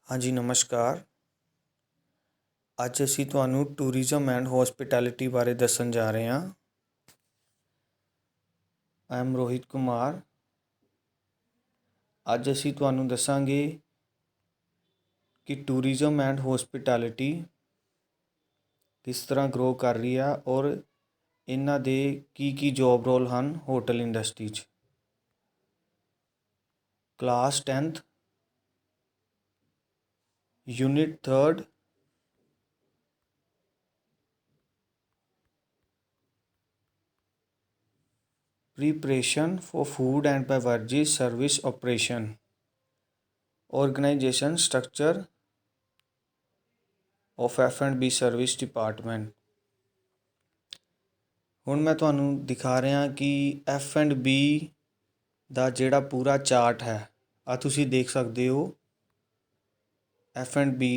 हाँ जी नमस्कार। ਅੱਜ ਅਸੀਂ ਤੁਹਾਨੂੰ ਟੂਰਿਜ਼ਮ ਐਂਡ ਹੋਸਪਿਟੈਲਿਟੀ ਬਾਰੇ ਦੱਸਣ ਜਾ ਰਹੇ ਹਾਂ। I am Rohit Kumar. ਅੱਜ ਅਸੀਂ ਤੁਹਾਨੂੰ ਦੱਸਾਂਗੇ ਕਿ ਟੂਰਿਜ਼ਮ ਐਂਡ ਹੋਸਪਿਟੈਲਿਟੀ ਕਿਸ ਤਰ੍ਹਾਂ ਗਰੋ ਕਰ ਰਹੀ ਆ ਔਰ ਇਹਨਾਂ ਦੇ ਕੀ ਜੋਬ ਰੋਲ ਹਨ ਹੋਟਲ ਇੰਡਸਟਰੀ 'ਚ। Class 10th unit 3rd Preparation for food and beverages service operation, organization structure of F&B service department। ਹੁਣ ਮੈਂ ਤੁਹਾਨੂੰ ਦਿਖਾ ਰਿਹਾ ਕਿ F&B ਦਾ ਜਿਹੜਾ ਪੂਰਾ ਚਾਰਟ ਹੈ ਆ ਤੁਸੀਂ ਦੇਖ ਸਕਦੇ ਹੋ। F&B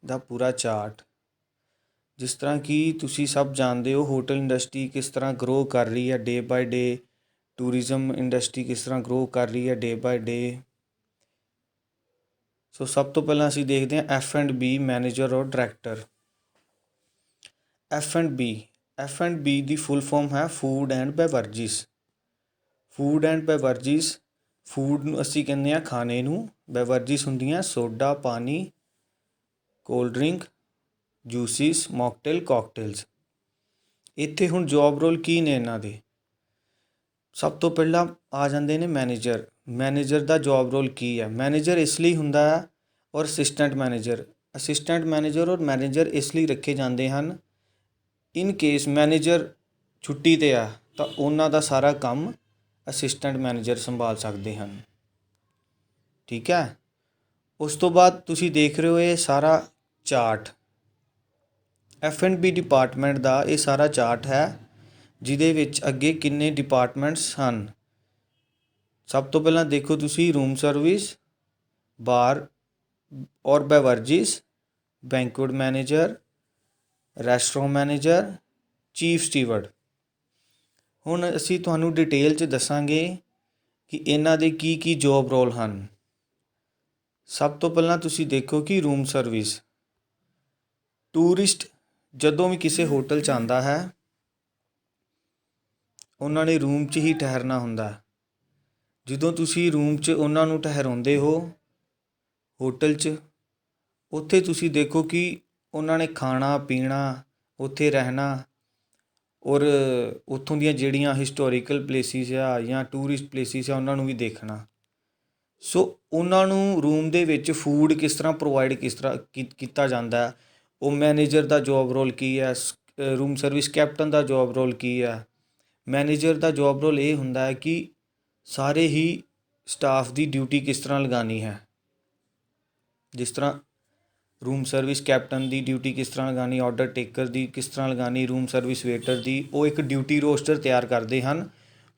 ਦਾ ਪੂਰਾ ਚਾਰਟ, ਜਿਸ ਤਰ੍ਹਾਂ ਕਿ ਤੁਸੀਂ ਸਭ ਜਾਣਦੇ ਹੋ ਹੋਟਲ ਇੰਡਸਟਰੀ ਕਿਸ ਤਰ੍ਹਾਂ ਗਰੋ ਕਰ ਰਹੀ ਹੈ day by day. Tourism industry ਕਿਸ ਤਰ੍ਹਾਂ ਗਰੋ ਕਰ ਰਹੀ ਹੈ ਡੇ ਬਾਏ ਡੇ। ਸੋ ਸਭ ਤੋਂ ਪਹਿਲਾਂ ਅਸੀਂ ਦੇਖਦੇ ਹਾਂ F&B ਮੈਨੇਜਰ ਔਰ ਡਾਇਰੈਕਟਰ। F&B ਦੀ ਫੁੱਲ ਫਾਰਮ ਹੈ food and beverages. Food and beverages, food ਨੂੰ ਅਸੀਂ ਕਹਿੰਦੇ ਹਾਂ ਖਾਣੇ ਨੂੰ, ਬੇਵਰੇਜਿਸ ਹੁੰਦੀਆਂ ਸੋਡਾ, ਪਾਣੀ, cold drink, juices, mocktail, cocktails. ਇੱਥੇ ਹੁਣ ਜੋਬ ਰੋਲ ਕੀ ਨੇ ਇਹਨਾਂ ਦੇ? ਸਭ ਤੋਂ ਪਹਿਲਾਂ ਆ ਜਾਂਦੇ ਨੇ ਮੈਨੇਜਰ ਦਾ ਜੋਬ ਰੋਲ ਕੀ ਹੈ? ਮੈਨੇਜਰ ਇਸ ਲਈ ਹੁੰਦਾ ਹੈ ਔਰ ਅਸਿਸਟੈਂਟ ਮੈਨੇਜਰ ਔਰ ਮੈਨੇਜਰ ਇਸ ਲਈ ਰੱਖੇ ਜਾਂਦੇ ਹਨ, ਇਨ ਕੇਸ ਮੈਨੇਜਰ ਛੁੱਟੀ 'ਤੇ ਆ ਤਾਂ ਉਹਨਾਂ ਦਾ ਸਾਰਾ ਕੰਮ ਅਸਿਸਟੈਂਟ ਮੈਨੇਜਰ ਸੰਭਾਲ ਸਕਦੇ ਹਨ। ਠੀਕ ਹੈ। ਉਸ ਤੋਂ ਬਾਅਦ ਤੁਸੀਂ ਦੇਖ ਰਹੇ ਹੋ ਇਹ ਸਾਰਾ ਚਾਰਟ F&B ਡਿਪਾਰਟਮੈਂਟ ਦਾ। ਇਹ ਸਾਰਾ ਚਾਰਟ ਹੈ ਜਿਹਦੇ ਵਿੱਚ ਅੱਗੇ ਕਿੰਨੇ ਡਿਪਾਰਟਮੈਂਟਸ ਹਨ। ਸਭ ਤੋਂ ਪਹਿਲਾਂ ਦੇਖੋ ਤੁਸੀਂ ਰੂਮ ਸਰਵਿਸ, ਬਾਰ ਔਰ ਬੇਵਰੇਜਿਸ, banquet manager, restaurant manager, chief ਸਟੀਵਰਡ। ਹੁਣ ਅਸੀਂ ਤੁਹਾਨੂੰ ਡਿਟੇਲ 'ਚ ਦੱਸਾਂਗੇ ਕਿ ਇਹਨਾਂ ਦੇ ਕੀ ਜੋਬ ਰੋਲ ਹਨ। ਸਭ ਤੋਂ ਪਹਿਲਾਂ ਤੁਸੀਂ ਦੇਖੋ ਕਿ ਰੂਮ ਸਰਵਿਸ, ਟੂਰਿਸਟ ਜਦੋਂ ਵੀ ਕਿਸੇ ਹੋਟਲ 'ਚ ਆਉਂਦਾ ਹੈ ਉਹਨਾਂ ਨੇ ਰੂਮ 'ਚ ਹੀ ਠਹਿਰਨਾ ਹੁੰਦਾ। ਜਦੋਂ ਤੁਸੀਂ ਰੂਮ 'ਚ ਉਹਨਾਂ ਨੂੰ ਠਹਿਰਾਉਂਦੇ ਹੋ ਹੋਟਲ 'ਚ, ਉੱਥੇ ਤੁਸੀਂ ਦੇਖੋ ਕਿ ਉਹਨਾਂ ਨੇ ਖਾਣਾ ਪੀਣਾ, ਉੱਥੇ ਰਹਿਣਾ ਔਰ ਉੱਥੋਂ ਦੀਆਂ ਜਿਹੜੀਆਂ ਹਿਸਟੋਰੀਕਲ ਪਲੇਸਿਸ ਆ ਜਾਂ ਟੂਰਿਸਟ ਪਲੇਸਿਸ ਆ ਉਹਨਾਂ ਨੂੰ ਵੀ ਦੇਖਣਾ। ਸੋ ਉਹਨਾਂ ਨੂੰ ਰੂਮ ਦੇ ਵਿੱਚ ਫੂਡ ਕਿਸ ਤਰ੍ਹਾਂ ਪ੍ਰੋਵਾਈਡ ਕੀਤਾ ਜਾਂਦਾ, ਉਹ ਮੈਨੇਜਰ ਦਾ ਜੋਬ ਰੋਲ ਕੀ ਹੈ। ਰੂਮ ਸਰਵਿਸ ਕੈਪਟਨ ਦਾ ਜੋਬ ਰੋਲ ਕੀ ਹੈ। ਮੈਨੇਜਰ ਦਾ ਜੋਬ ਰੋਲ ਇਹ ਹੁੰਦਾ ਹੈ ਕਿ ਸਾਰੇ ਹੀ ਸਟਾਫ ਦੀ ਡਿਊਟੀ ਕਿਸ ਤਰ੍ਹਾਂ ਲਗਾਉਣੀ ਹੈ। ਜਿਸ ਤਰ੍ਹਾਂ ਰੂਮ ਸਰਵਿਸ ਕੈਪਟਨ ਦੀ ਡਿਊਟੀ ਕਿਸ ਤਰ੍ਹਾਂ ਲਗਾਉਣੀ, ਆਰਡਰ ਟੇਕਰ ਦੀ ਕਿਸ ਤਰ੍ਹਾਂ ਲਗਾਉਣੀ, ਰੂਮ ਸਰਵਿਸ ਵੇਟਰ ਦੀ, ਉਹ ਇੱਕ ਡਿਊਟੀ ਰੋਸਟਰ ਤਿਆਰ ਕਰਦੇ ਹਨ।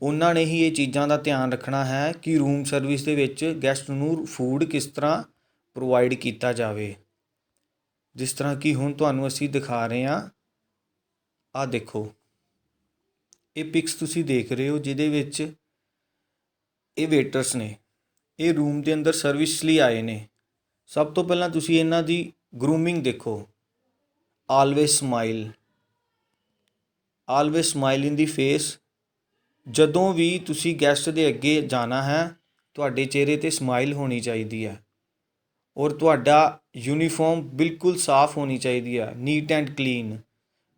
ਉਹਨਾਂ ਨੇ ਹੀ ਇਹ ਚੀਜ਼ਾਂ ਦਾ ਧਿਆਨ ਰੱਖਣਾ ਹੈ ਕਿ ਰੂਮ ਸਰਵਿਸ ਦੇ ਵਿੱਚ ਗੈਸਟ ਨੂੰ ਫੂਡ ਕਿਸ ਤਰ੍ਹਾਂ ਪ੍ਰੋਵਾਈਡ ਕੀਤਾ ਜਾਵੇ। ਜਿਸ ਤਰ੍ਹਾਂ ਕਿ ਹੁਣ ਤੁਹਾਨੂੰ ਅਸੀਂ ਦਿਖਾ ਰਹੇ ਹਾਂ, ਆਹ ਦੇਖੋ ਇਹ ਪਿਕਸ ਤੁਸੀਂ ਦੇਖ ਰਹੇ ਹੋ ਜਿਹਦੇ ਵਿੱਚ ਇਹ ਵੇਟਰਸ ਨੇ, ਇਹ ਰੂਮ ਦੇ ਅੰਦਰ ਸਰਵਿਸ ਲਈ ਆਏ ਨੇ। ਸਭ ਤੋਂ ਪਹਿਲਾਂ ਤੁਸੀਂ ਇਹਨਾਂ ਦੀ ਗਰੂਮਿੰਗ ਦੇਖੋ। ਆਲਵੇਜ਼ ਸਮਾਈਲ ਇਨ ਦੀ ਫੇਸ। ਜਦੋਂ ਵੀ ਤੁਸੀਂ ਗੈਸਟ ਦੇ ਅੱਗੇ ਜਾਣਾ ਹੈ ਤੁਹਾਡੇ ਚਿਹਰੇ 'ਤੇ ਸਮਾਈਲ ਹੋਣੀ ਚਾਹੀਦੀ ਹੈ ਔਰ ਤੁਹਾਡਾ ਯੂਨੀਫਾਰਮ ਬਿਲਕੁਲ ਸਾਫ਼ ਹੋਣੀ ਚਾਹੀਦੀ ਹੈ, ਨੀਟ ਐਂਡ ਕਲੀਨ।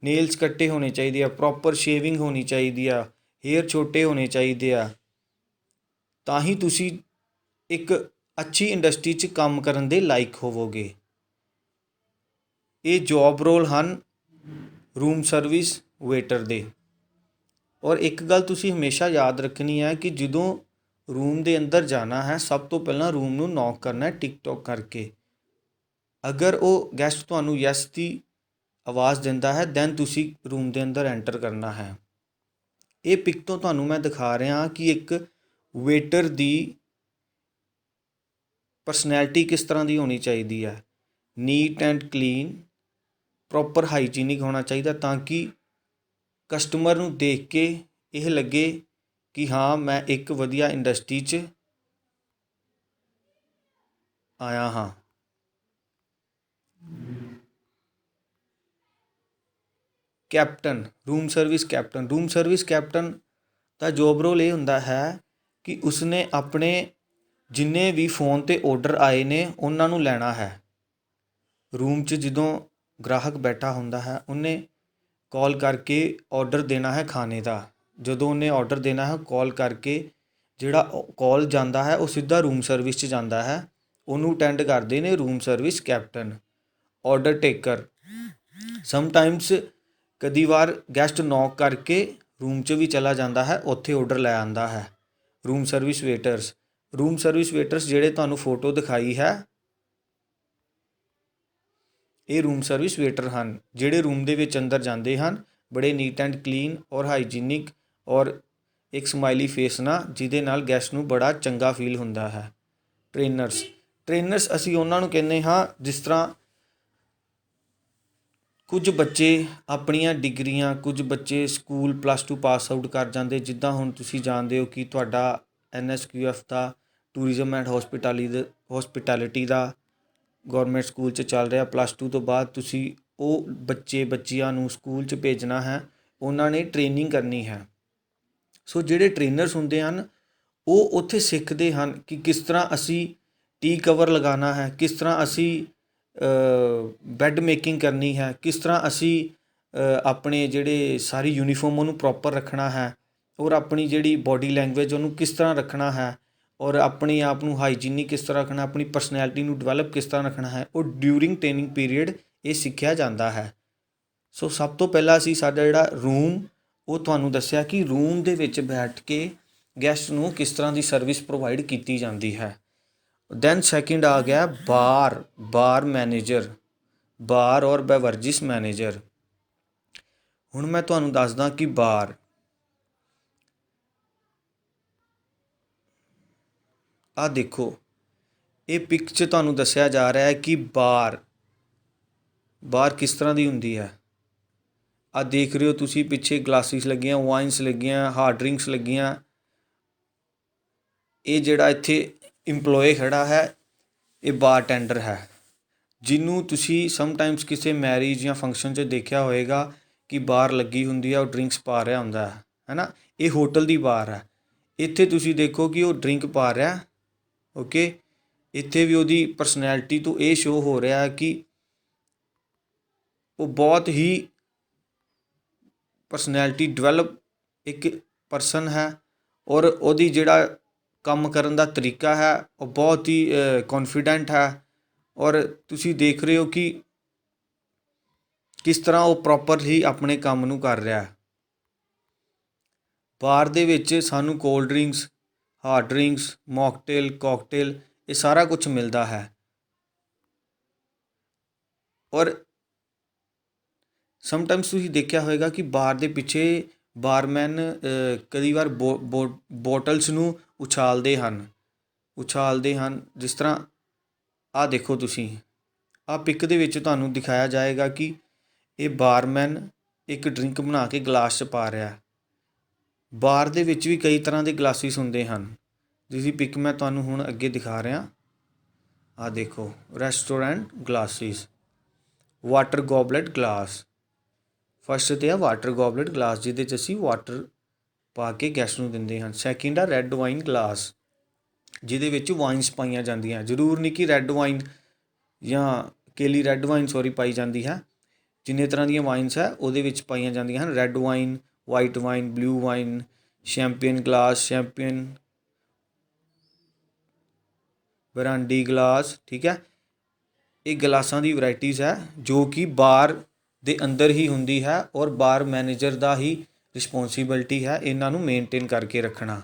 ਨੇਲਸ ਕੱਟੇ ਹੋਣੇ ਚਾਹੀਦੇ ਆ, ਪ੍ਰੋਪਰ ਸ਼ੇਵਿੰਗ ਹੋਣੀ ਚਾਹੀਦੀ ਆ, ਹੇਅਰ ਛੋਟੇ ਹੋਣੇ ਚਾਹੀਦੇ ਆ। ਤਾਂ ਹੀ ਤੁਸੀਂ ਇੱਕ ਅੱਛੀ ਇੰਡਸਟਰੀ 'ਚ ਕੰਮ ਕਰਨ ਦੇ ਲਾਇਕ ਹੋਵੋਗੇ। ਇਹ ਜੋਬ ਰੋਲ ਹਨ ਰੂਮ ਸਰਵਿਸ ਵੇਟਰ ਦੇ। ਔਰ ਇੱਕ ਗੱਲ ਤੁਸੀਂ ਹਮੇਸ਼ਾ ਯਾਦ ਰੱਖਣੀ ਹੈ ਕਿ ਜਦੋਂ ਰੂਮ ਦੇ ਅੰਦਰ ਜਾਣਾ ਹੈ ਸਭ ਤੋਂ ਪਹਿਲਾਂ ਰੂਮ ਨੂੰ ਨੌਕ ਕਰਨਾ ਹੈ ਟਿਕ ਟੋਕ ਕਰਕੇ। ਅਗਰ ਉਹ ਗੈਸਟ ਤੁਹਾਨੂੰ ਯੈਸ ਦੀ ਆਵਾਜ਼ ਦਿੰਦਾ ਹੈ ਦੈਨ ਤੁਸੀਂ ਰੂਮ ਦੇ ਅੰਦਰ ਐਂਟਰ ਕਰਨਾ ਹੈ। ਇਹ ਪਿਕ ਤੋਂ ਤੁਹਾਨੂੰ ਮੈਂ ਦਿਖਾ ਰਿਹਾ ਕਿ ਇੱਕ ਵੇਟਰ ਦੀ ਪਰਸਨੈਲਿਟੀ ਕਿਸ ਤਰ੍ਹਾਂ ਦੀ ਹੋਣੀ ਚਾਹੀਦੀ ਹੈ। Neat and clean, proper hygienic ਹੋਣਾ ਚਾਹੀਦਾ ਤਾਂ ਕਿ ਕਸਟਮਰ ਨੂੰ ਦੇਖ ਕੇ ਇਹ ਲੱਗੇ ਕਿ ਹਾਂ ਮੈਂ ਇੱਕ ਵਧੀਆ ਇੰਡਸਟਰੀ 'ਚ ਆਇਆ ਹਾਂ। ਕੈਪਟਨ, ਰੂਮ ਸਰਵਿਸ ਕੈਪਟਨ ਦਾ ਜੋਬ ਰੋਲ ਇਹ ਹੁੰਦਾ ਹੈ ਕਿ ਉਸਨੇ ਆਪਣੇ ਜਿੰਨੇ ਵੀ ਫ਼ੋਨ 'ਤੇ ਔਡਰ ਆਏ ਨੇ ਉਹਨਾਂ ਨੂੰ ਲੈਣਾ ਹੈ। ਰੂਮ 'ਚ ਜਦੋਂ ਗ੍ਰਾਹਕ ਬੈਠਾ ਹੁੰਦਾ ਹੈ ਉਹਨੇ ਕਾਲ ਕਰਕੇ ਔਡਰ ਦੇਣਾ ਹੈ ਖਾਣੇ ਦਾ। ਜਦੋਂ ਉਹਨੇ ਔਡਰ ਦੇਣਾ ਹੈ ਕਾਲ ਕਰਕੇ, ਜਿਹੜਾ ਕਾਲ ਜਾਂਦਾ ਹੈ ਉਹ ਸਿੱਧਾ ਰੂਮ ਸਰਵਿਸ 'ਚ ਜਾਂਦਾ ਹੈ, ਉਹਨੂੰ ਅਟੈਂਡ ਕਰਦੇ ਨੇ room service captain. Order taker, sometimes ਕਦੀ ਵਾਰ ਗੈਸਟ ਨੌਕ ਕਰਕੇ ਰੂਮ 'ਚ ਵੀ ਚਲਾ ਜਾਂਦਾ ਹੈ, ਉੱਥੇ ਔਡਰ ਲੈ ਆਉਂਦਾ ਹੈ। ਰੂਮ ਸਰਵਿਸ ਵੇਟਰਸ ਜਿਹੜੇ ਤੁਹਾਨੂੰ ਫੋਟੋ ਦਿਖਾਈ ਹੈ, ਇਹ ਰੂਮ ਸਰਵਿਸ ਵੇਟਰ ਹਨ, ਜਿਹੜੇ ਰੂਮ ਦੇ ਵਿੱਚ ਅੰਦਰ ਜਾਂਦੇ ਹਨ ਬੜੇ ਨੀਟ ਐਂਡ ਕਲੀਨ ਔਰ ਹਾਈਜੀਨਿਕ ਔਰ ਇੱਕ ਸਮਾਈਲੀ ਫੇਸ ਨਾਲ, ਜਿਹਦੇ ਨਾਲ ਗੈਸਟ ਨੂੰ ਬੜਾ ਚੰਗਾ ਫੀਲ ਹੁੰਦਾ ਹੈ। ਟ੍ਰੇਨਰਸ ਅਸੀਂ ਉਹਨਾਂ ਨੂੰ ਕਹਿੰਦੇ ਹਾਂ ਜਿਸ ਤਰ੍ਹਾਂ ਕੁਝ ਬੱਚੇ ਆਪਣੀਆਂ ਡਿਗਰੀਆਂ, ਕੁਝ ਬੱਚੇ ਸਕੂਲ +2 ਪਾਸ ਆਊਟ ਕਰ ਜਾਂਦੇ, ਜਿੱਦਾਂ ਹੁਣ ਤੁਸੀਂ ਜਾਣਦੇ ਹੋ ਕਿ ਤੁਹਾਡਾ NSQF the tourism and hospitality the government school 'ਚ ਚੱਲ ਰਿਹਾ। +2 ਤੋਂ ਬਾਅਦ ਤੁਸੀਂ ਉਹ ਬੱਚਿਆਂ ਨੂੰ ਸਕੂਲ 'ਚ ਭੇਜਣਾ ਹੈ, ਉਹਨਾਂ ਨੇ ਟ੍ਰੇਨਿੰਗ ਕਰਨੀ ਹੈ। ਸੋ ਜਿਹੜੇ ਟ੍ਰੇਨਰਸ ਹੁੰਦੇ ਹਨ ਉਹ ਉੱਥੇ ਸਿੱਖਦੇ ਹਨ ਕਿ ਕਿਸ ਤਰ੍ਹਾਂ ਅਸੀਂ ਟੀ ਕਵਰ ਲਗਾਉਣਾ ਹੈ, ਕਿਸ ਤਰ੍ਹਾਂ ਅਸੀਂ ਬੈੱਡ ਮੇਕਿੰਗ ਕਰਨੀ ਹੈ, ਕਿਸ ਤਰ੍ਹਾਂ ਅਸੀਂ ਆਪਣੇ ਜਿਹੜੇ ਸਾਰੀ ਯੂਨੀਫਾਰਮ ਉਹਨੂੰ ਪ੍ਰੋਪਰ ਰੱਖਣਾ ਹੈ, ਔਰ ਆਪਣੀ ਜਿਹੜੀ ਬੋਡੀ ਲੈਂਗੁਏਜ ਉਹਨੂੰ ਕਿਸ ਤਰ੍ਹਾਂ ਰੱਖਣਾ ਹੈ, ਔਰ ਆਪਣੇ ਆਪ ਨੂੰ ਹਾਈਜੀਨਿਕ ਕਿਸ ਤਰ੍ਹਾਂ ਰੱਖਣਾ, ਆਪਣੀ ਪਰਸਨੈਲਿਟੀ ਨੂੰ ਡਿਵੈਲਪ ਕਿਸ ਤਰ੍ਹਾਂ ਰੱਖਣਾ ਹੈ, ਉਹ ਡਿਊਰਿੰਗ ਟ੍ਰੇਨਿੰਗ ਪੀਰੀਅਡ ਇਹ ਸਿੱਖਿਆ ਜਾਂਦਾ ਹੈ। ਸੋ ਸਭ ਤੋਂ ਪਹਿਲਾਂ ਅਸੀਂ ਸਾਡਾ ਜਿਹੜਾ ਰੂਮ, ਉਹ ਤੁਹਾਨੂੰ ਦੱਸਿਆ ਕਿ ਰੂਮ ਦੇ ਵਿੱਚ ਬੈਠ ਕੇ ਗੈਸਟ ਨੂੰ ਕਿਸ ਤਰ੍ਹਾਂ ਦੀ ਸਰਵਿਸ ਪ੍ਰੋਵਾਈਡ ਕੀਤੀ ਜਾਂਦੀ ਹੈ। ਦੈਨ ਸੈਕਿੰਡ ਆ ਗਿਆ ਬਾਰ ਮੈਨੇਜਰ, ਬਾਰ ਔਰ ਬੈਵਰਜਿਸ ਮੈਨੇਜਰ। ਹੁਣ ਮੈਂ ਤੁਹਾਨੂੰ ਦੱਸਦਾ ਕਿ ਬਾਰ, ਆਹ ਦੇਖੋ ਇਹ ਪਿਕ 'ਚ ਤੁਹਾਨੂੰ ਦੱਸਿਆ ਜਾ ਰਿਹਾ ਹੈ ਕਿ ਬਾਰ ਕਿਸ ਤਰ੍ਹਾਂ ਦੀ ਹੁੰਦੀ ਹੈ। ਆਹ ਦੇਖ ਰਹੇ ਹੋ ਤੁਸੀਂ ਪਿੱਛੇ ਗਲਾਸਿਸ ਲੱਗੀਆਂ, ਵਾਈਨਸ ਲੱਗੀਆਂ, ਹਾਰਡ ਡਰਿੰਕਸ ਲੱਗੀਆਂ। ਇਹ ਜਿਹੜਾ ਇੱਥੇ ਇੰਪਲੋਏ ਖੜ੍ਹਾ ਹੈ ਇਹ ਬਾਰਟੈਂਡਰ ਹੈ, ਜਿਹਨੂੰ ਤੁਸੀਂ ਸਮਟਾਈਮਸ ਕਿਸੇ ਮੈਰਿਜ ਜਾਂ ਫੰਕਸ਼ਨ 'ਚ ਦੇਖਿਆ ਹੋਏਗਾ ਕਿ ਬਾਰ ਲੱਗੀ ਹੁੰਦੀ ਹੈ, ਉਹ ਡਰਿੰਕਸ ਪਾ ਰਿਹਾ ਹੁੰਦਾ ਹੈ ਨਾ। ਇਹ ਹੋਟਲ ਦੀ ਬਾਰ ਹੈ। ਇੱਥੇ ਤੁਸੀਂ ਦੇਖੋ ਕਿ ਉਹ ਡਰਿੰਕ ਪਾ ਰਿਹਾ, ਓਕੇ। ਇੱਥੇ ਵੀ ਉਹਦੀ ਪਰਸਨੈਲਿਟੀ ਤੋਂ ਇਹ ਸ਼ੋਅ ਹੋ ਰਿਹਾ ਕਿ ਉਹ ਬਹੁਤ ਹੀ ਪਰਸਨੈਲਿਟੀ ਡਿਵੈਲਪ ਇੱਕ ਪਰਸਨ ਹੈ, ਔਰ ਉਹਦੀ ਜਿਹੜਾ ਕੰਮ ਕਰਨ ਦਾ ਤਰੀਕਾ ਹੈ ਉਹ ਬਹੁਤ ਹੀ ਕੌਨਫੀਡੈਂਟ ਹੈ। ਔਰ ਤੁਸੀਂ ਦੇਖ ਰਹੇ ਹੋ ਕਿ ਕਿਸ ਤਰ੍ਹਾਂ ਉਹ ਪ੍ਰੋਪਰਲੀ ਆਪਣੇ ਕੰਮ ਨੂੰ ਕਰ ਰਿਹਾ। ਬਾਰ ਦੇ ਵਿੱਚ ਸਾਨੂੰ cold drinks, hard drinks, mocktail, cocktail, ਇਹ ਸਾਰਾ ਕੁਝ ਮਿਲਦਾ ਹੈ। ਔਰ ਸਮਟਾਈਮਸ ਤੁਸੀਂ ਦੇਖਿਆ ਹੋਏਗਾ ਕਿ ਬਾਰ ਦੇ ਪਿੱਛੇ ਬਾਰਮੈਨ ਕਈ ਵਾਰ ਬੋਟਲਸ ਨੂੰ ਉਛਾਲਦੇ ਹਨ, ਜਿਸ ਤਰ੍ਹਾਂ ਆਹ ਦੇਖੋ ਤੁਸੀਂ, ਆਹ ਪਿਕ ਦੇ ਵਿੱਚ ਤੁਹਾਨੂੰ ਦਿਖਾਇਆ ਜਾਏਗਾ ਕਿ ਇਹ ਬਾਰਮੈਨ ਇੱਕ ਡਰਿੰਕ ਬਣਾ ਕੇ ਗਲਾਸ 'ਚ ਪਾ ਰਿਹਾ। ਬਾਰ ਦੇ ਵਿੱਚ ਵੀ ਕਈ ਤਰ੍ਹਾਂ ਦੇ ਗਲਾਸਿਸ ਹੁੰਦੇ ਹਨ, ਜਿਹਦੀ ਪਿਕ ਮੈਂ ਤੁਹਾਨੂੰ ਹੁਣ ਅੱਗੇ ਦਿਖਾ ਰਿਹਾ। ਆਹ ਦੇਖੋ, restaurant glasses, water goblet glass. First 'ਤੇ ਆ ਵਾਟਰ ਗੋਬਲੇਟ ਗਲਾਸ, ਜਿਹਦੇ 'ਚ ਅਸੀਂ ਵਾਟਰ ਪਾ ਕੇ ਗੈਸਟ ਨੂੰ ਦਿੰਦੇ ਹਨ। ਸੈਕਿੰਡ ਆ ਰੈੱਡ ਵਾਈਨ ਗਲਾਸ, ਜਿਹਦੇ ਵਿੱਚ ਵਾਈਨਸ ਪਾਈਆਂ ਜਾਂਦੀਆਂ। ਜ਼ਰੂਰ ਨਹੀਂ ਕਿ ਰੈੱਡ ਵਾਈਨ ਜਾਂ ਕੇਲੀ ਰੈੱਡ ਵਾਈਨ ਪਾਈ ਜਾਂਦੀ ਹੈ, ਜਿੰਨੇ ਤਰ੍ਹਾਂ ਦੀਆਂ ਵਾਈਨਸ ਹੈ ਉਹਦੇ ਵਿੱਚ ਪਾਈਆਂ ਜਾਂਦੀਆਂ ਹਨ। Red wine, white wine, blue wine, champagne glass, champagne brandy glass, ਠੀਕ ਹੈ। ਇਹ ਗਲਾਸਾਂ ਦੀ ਵੈਰਾਈਟੀਜ਼ ਹੈ ਜੋ ਕਿ ਬਾਰ ਦੇ ਅੰਦਰ ਹੀ ਹੁੰਦੀ ਹੈ, ਔਰ ਬਾਰ ਮੈਨੇਜਰ ਦਾ ਹੀ ਰਿਸਪੋਂਸੀਬਿਲਟੀ ਹੈ ਇਹਨਾਂ ਨੂੰ ਮੇਨਟੇਨ ਕਰਕੇ ਰੱਖਣਾ,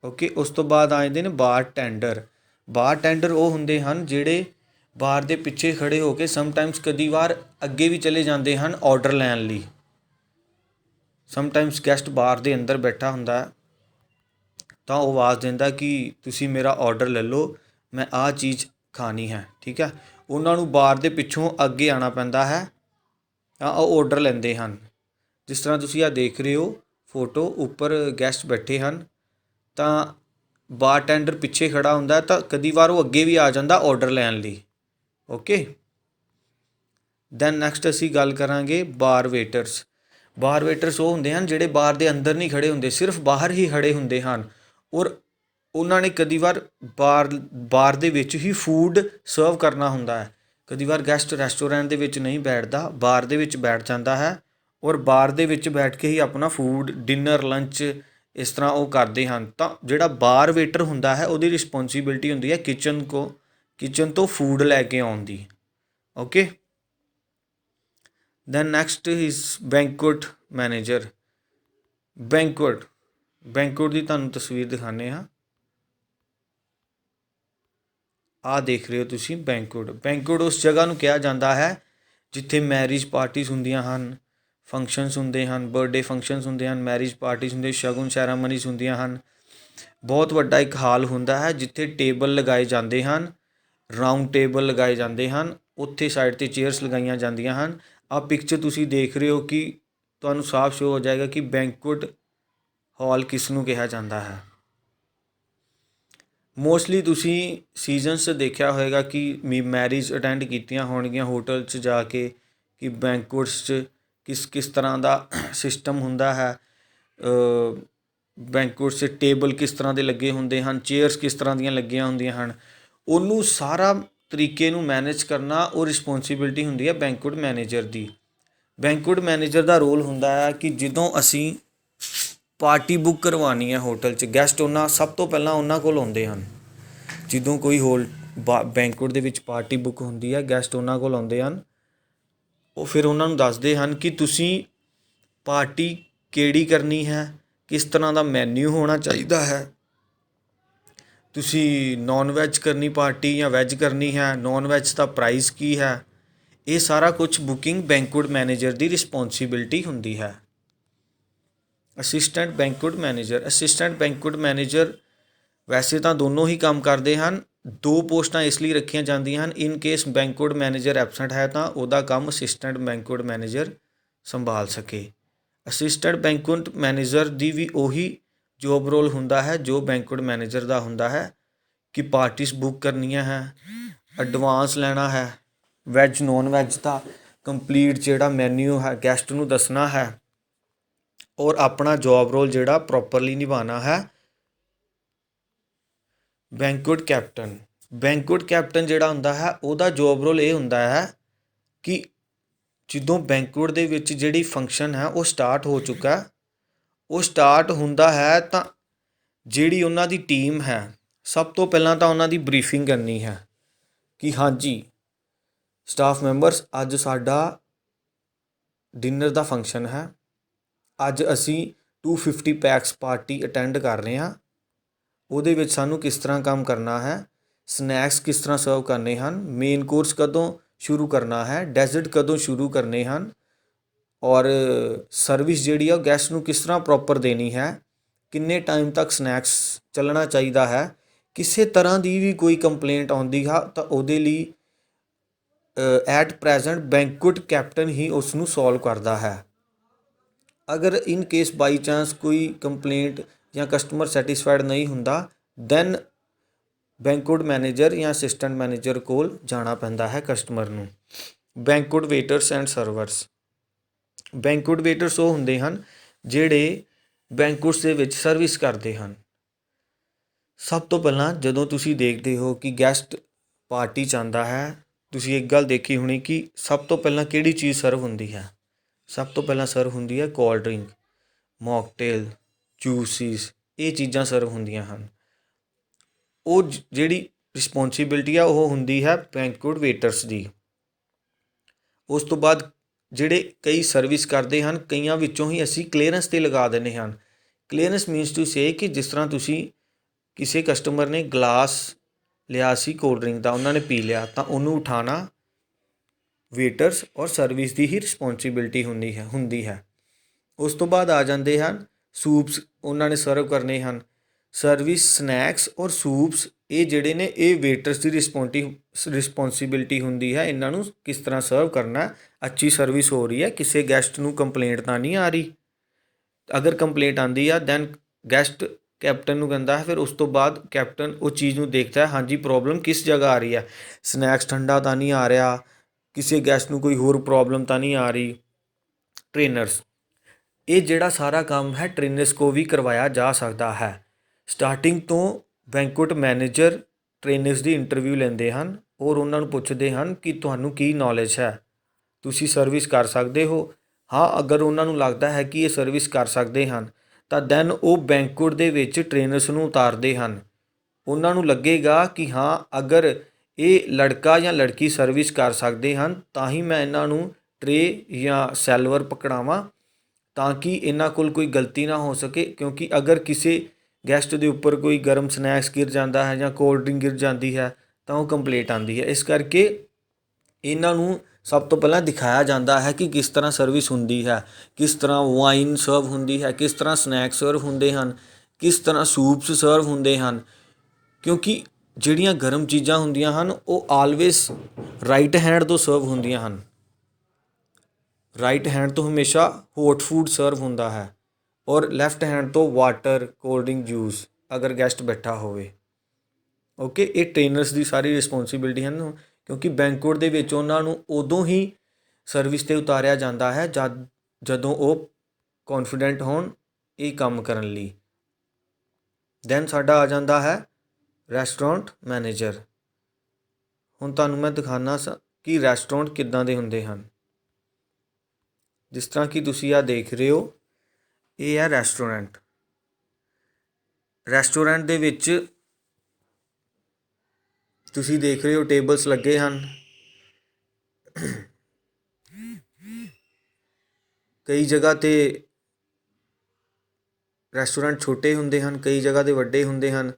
ਓਕੇ। ਉਸ ਤੋਂ ਬਾਅਦ ਆ ਜਾਂਦੇ ਨੇ ਬਾਰਟੈਂਡਰ ਉਹ ਹੁੰਦੇ ਹਨ ਜਿਹੜੇ ਬਾਰ ਦੇ ਪਿੱਛੇ ਖੜ੍ਹੇ ਹੋ ਕੇ ਸਮਟਾਈਮਸ ਕਦੀ ਵਾਰ ਅੱਗੇ ਵੀ ਚਲੇ ਜਾਂਦੇ ਹਨ ਔਡਰ ਲੈਣ ਲਈ। ਸਮਟਾਈਮਸ ਗੈਸਟ ਬਾਰ ਦੇ ਅੰਦਰ ਬੈਠਾ ਹੁੰਦਾ ਤਾਂ ਉਹ ਆਵਾਜ਼ ਦਿੰਦਾ ਕਿ ਤੁਸੀਂ ਮੇਰਾ ਔਡਰ ਲੈ ਲਓ, ਮੈਂ ਆਹ ਚੀਜ਼ ਖਾਣੀ ਹੈ, ਠੀਕ ਹੈ। ਉਹਨਾਂ ਨੂੰ ਬਾਰ ਦੇ ਪਿੱਛੋਂ ਅੱਗੇ ਆਉਣਾ ਪੈਂਦਾ ਹੈ ਤਾਂ ਉਹ ਔਡਰ ਲੈਂਦੇ ਹਨ। ਜਿਸ ਤਰ੍ਹਾਂ ਤੁਸੀਂ ਆਹ ਦੇਖ ਰਹੇ ਹੋ ਫੋਟੋ, ਉੱਪਰ ਗੈਸਟ ਬੈਠੇ ਹਨ ਤਾਂ ਬਾਰਟੈਂਡਰ ਪਿੱਛੇ ਖੜ੍ਹਾ ਹੁੰਦਾ, ਤਾਂ ਕਦੀ ਵਾਰ ਉਹ ਅੱਗੇ ਵੀ ਆ ਜਾਂਦਾ ਔਡਰ ਲੈਣ ਲਈ, ਓਕੇ। ਦੈਨ ਨੈਕਸਟ ਅਸੀਂ ਗੱਲ ਕਰਾਂਗੇ ਬਾਰ ਵੇਟਰਸ। ਬਾਰ ਵੇਟਰਸ ਉਹ ਹੁੰਦੇ ਹਨ ਜਿਹੜੇ ਬਾਰ ਦੇ ਅੰਦਰ ਨਹੀਂ ਖੜ੍ਹੇ ਹੁੰਦੇ, ਸਿਰਫ ਬਾਹਰ ਹੀ ਖੜ੍ਹੇ ਹੁੰਦੇ ਹਨ ਔਰ ਉਹਨਾਂ ਨੇ ਕਦੀ ਵਾਰ ਬਾਰ ਦੇ ਵਿੱਚ ਹੀ ਫੂਡ ਸਰਵ ਕਰਨਾ ਹੁੰਦਾ ਹੈ। ਕਦੀ ਵਾਰ ਗੈਸਟ ਰੈਸਟੋਰੈਂਟ ਦੇ ਵਿੱਚ ਨਹੀਂ ਬੈਠਦਾ, ਬਾਰ ਦੇ ਵਿੱਚ ਬੈਠ ਜਾਂਦਾ ਹੈ ਔਰ ਬਾਰ ਦੇ ਵਿੱਚ ਬੈਠ ਕੇ ਹੀ ਆਪਣਾ ਫੂਡ ਡਿਨਰ ਲੰਚ ਇਸ ਤਰ੍ਹਾਂ ਉਹ ਕਰਦੇ ਹਨ। ਤਾਂ ਜਿਹੜਾ ਬਾਰ ਵੇਟਰ ਹੁੰਦਾ ਹੈ ਉਹਦੀ ਰਿਸਪੋਂਸੀਬਿਲਿਟੀ ਹੁੰਦੀ ਹੈ ਕਿਚਨ ਤੋਂ ਫੂਡ ਲੈ ਕੇ ਆਉਣ ਦੀ। Okay, then next is banquet manager. Banquet ਦੀ ਤੁਹਾਨੂੰ ਤਸਵੀਰ ਦਿਖਾਉਂਦੇ ਹਾਂ। ਆਹ ਦੇਖ ਰਹੇ ਹੋ ਤੁਸੀਂ ਬੈਂਕੁਏਟ ਉਸ ਜਗ੍ਹਾ ਨੂੰ ਕਿਹਾ ਜਾਂਦਾ ਹੈ ਜਿੱਥੇ ਮੈਰਿਜ ਪਾਰਟੀਜ਼ ਹੁੰਦੀਆਂ ਹਨ, ਫੰਕਸ਼ਨਸ ਹੁੰਦੇ ਹਨ, ਬਰਥਡੇ ਫੰਕਸ਼ਨਸ ਹੁੰਦੇ ਹਨ, ਮੈਰਿਜ ਪਾਰਟੀਜ਼ ਹੁੰਦੇ, ਸ਼ਗੁਨ ਸੈਰਾਮਨੀਜ਼ ਹੁੰਦੀਆਂ ਹਨ। ਬਹੁਤ ਵੱਡਾ ਇੱਕ ਹਾਲ ਹੁੰਦਾ ਹੈ ਜਿੱਥੇ ਟੇਬਲ ਲਗਾਏ ਜਾਂਦੇ ਹਨ, ਰਾਊਂਡ ਟੇਬਲ ਲਗਾਏ ਜਾਂਦੇ ਹਨ, ਉੱਥੇ ਸਾਈਡ 'ਤੇ ਚੇਅਰਸ ਲਗਾਈਆਂ ਜਾਂਦੀਆਂ ਹਨ। ਆਹ ਪਿਕਚਰ ਤੁਸੀਂ ਦੇਖ ਰਹੇ ਹੋ ਕਿ ਤੁਹਾਨੂੰ ਸਾਫ਼ ਸ਼ੋ ਹੋ ਜਾਏਗਾ ਕਿ ਬੈਂਕੁਏਟ ਹਾਲ ਕਿਸ ਨੂੰ ਕਿਹਾ ਜਾਂਦਾ ਹੈ। ਮੋਸਟਲੀ ਤੁਸੀਂ ਸੀਜ਼ਨਸ 'ਚ ਦੇਖਿਆ ਹੋਏਗਾ ਕਿ ਮੈਰਿਜ ਅਟੈਂਡ ਕੀਤੀਆਂ ਹੋਣਗੀਆਂ ਹੋਟਲ 'ਚ ਜਾ ਕੇ ਕਿ ਬੈਂਕੁਏਟਸ 'ਚ ਕਿਸ ਤਰ੍ਹਾਂ ਦਾ ਸਿਸਟਮ ਹੁੰਦਾ ਹੈ। ਬੈਂਕੁਏਟਸ 'ਚ ਟੇਬਲ ਕਿਸ ਤਰ੍ਹਾਂ ਦੇ ਲੱਗੇ ਹੁੰਦੇ ਹਨ, ਚੇਅਰਸ ਕਿਸ ਤਰ੍ਹਾਂ ਦੀਆਂ ਲੱਗੀਆਂ ਹੁੰਦੀਆਂ ਹਨ, ਉਹਨੂੰ ਸਾਰਾ ਤਰੀਕੇ ਨੂੰ ਮੈਨੇਜ ਕਰਨਾ ਉਹ ਰਿਸਪੋਂਸੀਬਿਲਿਟੀ ਹੁੰਦੀ ਹੈ ਬੈਂਕੁਏਟ ਮੈਨੇਜਰ ਦੀ। ਬੈਂਕੁਏਟ ਮੈਨੇਜਰ ਦਾ ਰੋਲ ਹੁੰਦਾ ਹੈ ਕਿ ਜਦੋਂ ਅਸੀਂ ਪਾਰਟੀ ਬੁੱਕ ਕਰਵਾਉਣੀ ਹੈ ਹੋਟਲ 'ਚ, ਗੈਸਟ ਸਭ ਤੋਂ ਪਹਿਲਾਂ ਉਹਨਾਂ ਕੋਲ ਆਉਂਦੇ ਹਨ। ਜਦੋਂ ਕੋਈ ਬੈਂਕੁਏਟ ਦੇ ਵਿੱਚ ਪਾਰਟੀ ਬੁੱਕ ਹੁੰਦੀ ਹੈ, ਗੈਸਟ ਉਹਨਾਂ ਕੋਲ ਆਉਂਦੇ ਹਨ। ਉਹ ਫਿਰ ਉਹਨਾਂ ਨੂੰ ਦੱਸਦੇ ਹਨ ਕਿ ਤੁਸੀਂ ਪਾਰਟੀ ਕਿਹੜੀ ਕਰਨੀ ਹੈ, ਕਿਸ ਤਰ੍ਹਾਂ ਦਾ ਮੈਨਿਊ ਹੋਣਾ ਚਾਹੀਦਾ ਹੈ, ਤੁਸੀਂ ਨੋਨ ਵੈਜ ਕਰਨੀ ਪਾਰਟੀ ਜਾਂ ਵੈਜ ਕਰਨੀ ਹੈ, ਨੋਨ ਵੈਜ ਦਾ ਪ੍ਰਾਈਸ ਕੀ ਹੈ। ਇਹ ਸਾਰਾ ਕੁਛ ਬੁਕਿੰਗ ਬੈਂਕੁਏਟ ਮੈਨੇਜਰ ਦੀ ਰਿਸਪੋਂਸੀਬਿਲਿਟੀ ਹੁੰਦੀ ਹੈ। ਅਸਿਸਟੈਂਟ ਬੈਂਕੁਏਟ ਮੈਨੇਜਰ ਵੈਸੇ ਤਾਂ ਦੋਨੋਂ ਹੀ ਕੰਮ ਕਰਦੇ ਹਨ। ਦੋ ਪੋਸਟਾਂ ਇਸ ਲਈ ਰੱਖੀਆਂ ਜਾਂਦੀਆਂ ਹਨ, in case banquet manager absent ਹੈ ਤਾਂ ਉਹਦਾ ਕੰਮ ਅਸਿਸਟੈਂਟ ਬੈਂਕੁਏਟ ਮੈਨੇਜਰ ਸੰਭਾਲ ਸਕੇ। ਅਸਿਸਟੈਂਟ ਬੈਂਕੁਏਟ ਮੈਨੇਜਰ ਦੀ ਵੀ ਉਹੀ ਜੋਬ ਰੋਲ ਹੁੰਦਾ ਹੈ ਜੋ ਬੈਂਕੁਏਟ ਮੈਨੇਜਰ ਦਾ ਹੁੰਦਾ ਹੈ ਕਿ ਪਾਰਟੀਜ਼ ਬੁੱਕ ਕਰਨੀਆਂ ਹੈ, ਐਡਵਾਂਸ ਲੈਣਾ ਹੈ, ਵੈਜ ਨੋਨ ਵੈਜ ਦਾ ਕੰਪਲੀਟ ਜਿਹੜਾ ਮੈਨਿਊ ਹੈ ਗੈਸਟ ਨੂੰ ਦੱਸਣਾ ਹੈ ਔਰ ਆਪਣਾ ਜੋਬ ਰੋਲ ਜਿਹੜਾ ਪ੍ਰੋਪਰਲੀ ਨਿਭਾਉਣਾ ਹੈ। ਬੈਂਕੁਏਟ ਕੈਪਟਨ ਜਿਹੜਾ ਹੁੰਦਾ ਹੈ ਉਹਦਾ ਜੋਬ ਰੋਲ ਇਹ ਹੁੰਦਾ ਹੈ ਕਿ ਜਦੋਂ ਬੈਂਕੁਏਟ ਦੇ ਵਿੱਚ ਜਿਹੜੀ ਫੰਕਸ਼ਨ ਹੈ ਉਹ ਸਟਾਰਟ ਹੋ ਚੁੱਕਾ, ਉਹ ਸਟਾਰਟ ਹੁੰਦਾ ਹੈ ਤਾਂ ਜਿਹੜੀ ਉਹਨਾਂ ਦੀ ਟੀਮ ਹੈ ਸਭ ਤੋਂ ਪਹਿਲਾਂ ਤਾਂ ਉਹਨਾਂ ਦੀ ਬਰੀਫਿੰਗ ਕਰਨੀ ਹੈ ਕਿ ਹਾਂਜੀ ਸਟਾਫ ਮੈਂਬਰਸ ਅੱਜ ਸਾਡਾ ਡਿਨਰ ਦਾ ਫੰਕਸ਼ਨ ਹੈ, ਅੱਜ ਅਸੀਂ 250 ਪੈਕਸ ਪਾਰਟੀ ਅਟੈਂਡ ਕਰ ਰਹੇ ਹਾਂ, ਉਹਦੇ ਵਿੱਚ ਸਾਨੂੰ ਕਿਸ ਤਰ੍ਹਾਂ ਕੰਮ ਕਰਨਾ ਹੈ, ਸਨੈਕਸ ਕਿਸ ਤਰ੍ਹਾਂ ਸਰਵ ਕਰਨੇ ਹਨ, ਮੇਨ ਕੋਰਸ ਕਦੋਂ ਸ਼ੁਰੂ ਕਰਨਾ ਹੈ, ਡੈਜ਼ਰਟ ਕਦੋਂ ਸ਼ੁਰੂ ਕਰਨੇ ਹਨ ਔਰ ਸਰਵਿਸ ਜਿਹੜੀ ਆ ਉਹ ਗੈਸਟ ਨੂੰ ਕਿਸ ਤਰ੍ਹਾਂ ਪ੍ਰੋਪਰ ਦੇਣੀ ਹੈ, ਕਿੰਨੇ ਟਾਈਮ ਤੱਕ ਸਨੈਕਸ ਚੱਲਣਾ ਚਾਹੀਦਾ ਹੈ। ਕਿਸੇ ਤਰ੍ਹਾਂ ਦੀ ਵੀ ਕੋਈ ਕੰਪਲੇਂਟ ਆਉਂਦੀ ਹੈ ਤਾਂ ਉਹਦੇ ਲਈ ਐਟ ਪ੍ਰੈਜ਼ੈਂਟ ਬੈਂਕੁਏਟ ਕੈਪਟਨ ਹੀ ਉਸ ਨੂੰ ਸੋਲਵ ਕਰਦਾ ਹੈ। ਅਗਰ ਇਨ ਕੇਸ ਬਾਈ ਚਾਂਸ ਕੋਈ ਕੰਪਲੇਂਟ ਜਾਂ ਕਸਟਮਰ ਸੈਟਿਸਫਾਈਡ ਨਹੀਂ ਹੁੰਦਾ ਦੈਨ ਬੈਂਕੁਏਟ ਮੈਨੇਜਰ ਜਾਂ ਅਸਿਸਟੈਂਟ ਮੈਨੇਜਰ ਕੋਲ ਜਾਣਾ ਪੈਂਦਾ ਹੈ ਕਸਟਮਰ ਨੂੰ। Banquet waiters and servers. Banquet waiters ਉਹ ਹੁੰਦੇ ਹਨ ਜਿਹੜੇ ਬੈਂਕੁਏਟਸ ਦੇ ਵਿੱਚ ਸਰਵਿਸ ਕਰਦੇ ਹਨ। ਸਭ ਤੋਂ ਪਹਿਲਾਂ ਜਦੋਂ ਤੁਸੀਂ ਦੇਖਦੇ ਹੋ ਕਿ ਗੈਸਟ ਪਾਰਟੀ 'ਚ ਆਉਂਦਾ ਹੈ, ਤੁਸੀਂ ਇੱਕ ਗੱਲ ਦੇਖੀ ਹੋਣੀ ਕਿ ਸਭ ਤੋਂ ਪਹਿਲਾਂ ਕਿਹੜੀ ਚੀਜ਼ ਸਰਵ ਹੁੰਦੀ ਹੈ। ਸਭ ਤੋਂ ਪਹਿਲਾਂ ਸਰਵ ਹੁੰਦੀ ਹੈ ਕੋਲਡ ਡਰਿੰਕ, ਮੌਕਟੇਲ, ਜੂਸਿਸ, ਇਹ ਚੀਜ਼ਾਂ ਸਰਵ ਹੁੰਦੀਆਂ ਹਨ। ਉਹ ਜਿਹੜੀ ਰਿਸਪੋਂਸੀਬਿਲਿਟੀ ਆ ਉਹ ਹੁੰਦੀ ਹੈ ਬੈਂਕੁਏਟ ਵੇਟਰਸ ਦੀ। ਉਸ ਤੋਂ ਬਾਅਦ ਜਿਹੜੇ ਕਈ ਸਰਵਿਸ ਕਰਦੇ ਹਨ, ਕਈਆਂ ਵਿੱਚੋਂ ਹੀ ਅਸੀਂ ਕਲੀਅਰੈਂਸ 'ਤੇ ਲਗਾ ਦਿੰਦੇ ਹਨ। ਕਲੀਅਰੈਂਸ ਮੀਨਸ ਟੂ ਸੇ ਕਿ ਜਿਸ ਤਰ੍ਹਾਂ ਤੁਸੀਂ ਕਿਸੇ ਕਸਟਮਰ ਨੇ ਗਲਾਸ ਲਿਆ ਸੀ ਕੋਲਡ ਡਰਿੰਕ ਦਾ, ਉਹਨਾਂ ਨੇ ਪੀ ਲਿਆ ਤਾਂ ਉਹਨੂੰ ਉਠਾਉਣਾ ਵੇਟਰਸ ਔਰ ਸਰਵਿਸ ਦੀ ਹੀ ਰਿਸਪੋਂਸੀਬਿਲਿਟੀ ਹੁੰਦੀ ਹੈ। ਉਸ ਤੋਂ ਬਾਅਦ ਆ ਜਾਂਦੇ ਹਨ ਸੂਪਸ, ਉਹਨਾਂ ਨੇ ਸਰਵ ਕਰਨੇ ਹਨ। ਸਰਵਿਸ ਸਨੈਕਸ ਔਰ ਸੂਪਸ ਇਹ ਜਿਹੜੇ ਨੇ ਇਹ ਵੇਟਰਸ ਦੀ ਰਿਸਪੋਂਸੀਬਿਲਿਟੀ ਹੁੰਦੀ ਹੈ। ਇਹਨਾਂ ਨੂੰ ਕਿਸ ਤਰ੍ਹਾਂ ਸਰਵ ਕਰਨਾ, ਅੱਛੀ ਸਰਵਿਸ ਹੋ ਰਹੀ ਹੈ, ਕਿਸੇ ਗੈਸਟ ਨੂੰ ਕੰਪਲੇਂਟ ਤਾਂ ਨਹੀਂ ਆ ਰਹੀ। ਅਗਰ ਕੰਪਲੇਂਟ ਆਉਂਦੀ ਆ ਦੈਨ ਗੈਸਟ ਕੈਪਟਨ ਨੂੰ ਕਹਿੰਦਾ ਹੈ, ਫਿਰ ਉਸ ਤੋਂ ਬਾਅਦ ਕੈਪਟਨ ਉਹ ਚੀਜ਼ ਨੂੰ ਦੇਖਦਾ ਹੈ, ਹਾਂਜੀ ਪ੍ਰੋਬਲਮ ਕਿਸ ਜਗ੍ਹਾ ਆ ਰਹੀ ਹੈ, ਸਨੈਕਸ ਠੰਡਾ ਤਾਂ ਨਹੀਂ ਆ ਰਿਹਾ, ਕਿਸੇ ਗੈਸਟ ਨੂੰ ਕੋਈ ਹੋਰ ਪ੍ਰੋਬਲਮ ਤਾਂ ਨਹੀਂ ਆ ਰਹੀ। ਟ੍ਰੇਨਰਸ, ਇਹ ਜਿਹੜਾ ਸਾਰਾ ਕੰਮ ਹੈ ਟ੍ਰੇਨਰਸ ਕੋ ਵੀ ਕਰਵਾਇਆ ਜਾ ਸਕਦਾ ਹੈ। ਸਟਾਰਟਿੰਗ ਤੋਂ ਬੈਂਕੁਏਟ ਮੈਨੇਜਰ ਟ੍ਰੇਨਰਸ ਦੀ ਇੰਟਰਵਿਊ ਲੈਂਦੇ ਹਨ ਔਰ ਉਹਨਾਂ ਨੂੰ ਪੁੱਛਦੇ ਹਨ ਕਿ ਤੁਹਾਨੂੰ ਕੀ ਨੌਲੇਜ ਹੈ, ਤੁਸੀਂ ਸਰਵਿਸ ਕਰ ਸਕਦੇ ਹੋ। ਹਾਂ, ਅਗਰ ਉਹਨਾਂ ਨੂੰ ਲੱਗਦਾ ਹੈ ਕਿ ਇਹ ਸਰਵਿਸ ਕਰ ਸਕਦੇ ਹਨ ਤਾਂ ਦੈਨ ਉਹ ਬੈਂਕੁਏਟ ਦੇ ਵਿੱਚ ਟ੍ਰੇਨਰਸ ਨੂੰ ਉਤਾਰਦੇ ਹਨ। ਉਹਨਾਂ ਨੂੰ ਲੱਗੇਗਾ ਕਿ ਹਾਂ, ਅਗਰ ਇਹ ਲੜਕਾ ਜਾਂ ਲੜਕੀ ਸਰਵਿਸ ਕਰ ਸਕਦੇ ਹਨ ਤਾਂ ਹੀ ਮੈਂ ਇਹਨਾਂ ਨੂੰ ਟਰੇ ਜਾਂ ਸੈਲਵਰ ਪਕੜਾਵਾਂ, ਤਾਂ ਕਿ ਇਹਨਾਂ ਕੋਲ ਕੋਈ ਗਲਤੀ ਨਾ ਹੋ ਸਕੇ। ਕਿਉਂਕਿ ਅਗਰ ਕਿਸੇ ਗੈਸਟ ਦੇ ਉੱਪਰ ਕੋਈ ਗਰਮ ਸਨੈਕਸ ਗਿਰ ਜਾਂਦਾ ਹੈ ਜਾਂ ਕੋਲਡ ਡਰਿੰਕ ਗਿਰ ਜਾਂਦੀ ਹੈ ਤਾਂ ਉਹ ਕੰਪਲੇਂਟ ਆਉਂਦੀ ਹੈ। ਇਸ ਕਰਕੇ ਇਹਨਾਂ ਨੂੰ ਸਭ ਤੋਂ ਪਹਿਲਾਂ ਦਿਖਾਇਆ ਜਾਂਦਾ ਹੈ ਕਿ ਕਿਸ ਤਰ੍ਹਾਂ ਸਰਵਿਸ ਹੁੰਦੀ ਹੈ, ਕਿਸ ਤਰ੍ਹਾਂ ਵਾਈਨ ਸਰਵ ਹੁੰਦੀ ਹੈ, ਕਿਸ ਤਰ੍ਹਾਂ ਸਨੈਕ ਸਰਵ ਹੁੰਦੇ ਹਨ, ਕਿਸ ਤਰ੍ਹਾਂ ਸੂਪਸ ਸਰਵ ਹੁੰਦੇ ਹਨ। ਕਿਉਂਕਿ ਜਿਹੜੀਆਂ ਗਰਮ ਚੀਜ਼ਾਂ ਹੁੰਦੀਆਂ ਹਨ ਉਹ ਆਲਵੇਜ਼ ਰਾਈਟ ਹੈਂਡ ਤੋਂ ਸਰਵ ਹੁੰਦੀਆਂ ਹਨ। ਰਾਈਟ ਹੈਂਡ ਤੋਂ ਹਮੇਸ਼ਾ ਹੌਟ ਫੂਡ ਸਰਵ ਹੁੰਦਾ ਹੈ ਔਰ ਲੈਫਟ ਹੈਂਡ ਤੋਂ ਵਾਟਰ, ਕੋਲਡ ਡਰਿੰਕ, ਜੂਸ ਅਗਰ ਗੈਸਟ ਬੈਠਾ ਹੋਵੇ। ਓਕੇ, ਇਹ ਟ੍ਰੇਨਰਸ ਦੀ ਸਾਰੀ ਰਿਸਪੋਂਸੀਬਿਲਿਟੀ ਹਨ, ਕਿਉਂਕਿ ਬੈਂਕੁਏਟ ਦੇ ਵਿੱਚ ਉਹਨਾਂ ਨੂੰ ਉਦੋਂ ਹੀ ਸਰਵਿਸ 'ਤੇ ਉਤਾਰਿਆ ਜਾਂਦਾ ਹੈ ਜਦੋਂ ਉਹ ਕੌਨਫੀਡੈਂਟ ਹੋਣ ਇਹ ਕੰਮ ਕਰਨ ਲਈ। ਦੈਨ ਸਾਡਾ ਆ ਜਾਂਦਾ ਹੈ ਰੈਸਟੋਰੈਂਟ ਮੈਨੇਜਰ। ਹੁਣ ਤੁਹਾਨੂੰ ਮੈਂ ਦਿਖਾਉਂਦਾ ਕਿ ਰੈਸਟੋਰੈਂਟ ਕਿੱਦਾਂ ਦੇ ਹੁੰਦੇ ਹਨ। ਜਿਸ ਤਰ੍ਹਾਂ ਕਿ ਤੁਸੀਂ ਆ ਦੇਖ ਰਹੇ ਹੋ, ਇਹ ਹੈ ਰੈਸਟੋਰੈਂਟ। ਰੈਸਟੋਰੈਂਟ ਦੇ ਵਿੱਚ ਤੁਸੀਂ ਦੇਖ ਰਹੇ ਹੋ ਟੇਬਲਸ ਲੱਗੇ ਹਨ। ਕਈ ਜਗ੍ਹਾ 'ਤੇ ਰੈਸਟੋਰੈਂਟ ਛੋਟੇ ਹੁੰਦੇ ਹਨ, ਕਈ ਜਗ੍ਹਾ 'ਤੇ ਵੱਡੇ ਹੁੰਦੇ ਹਨ।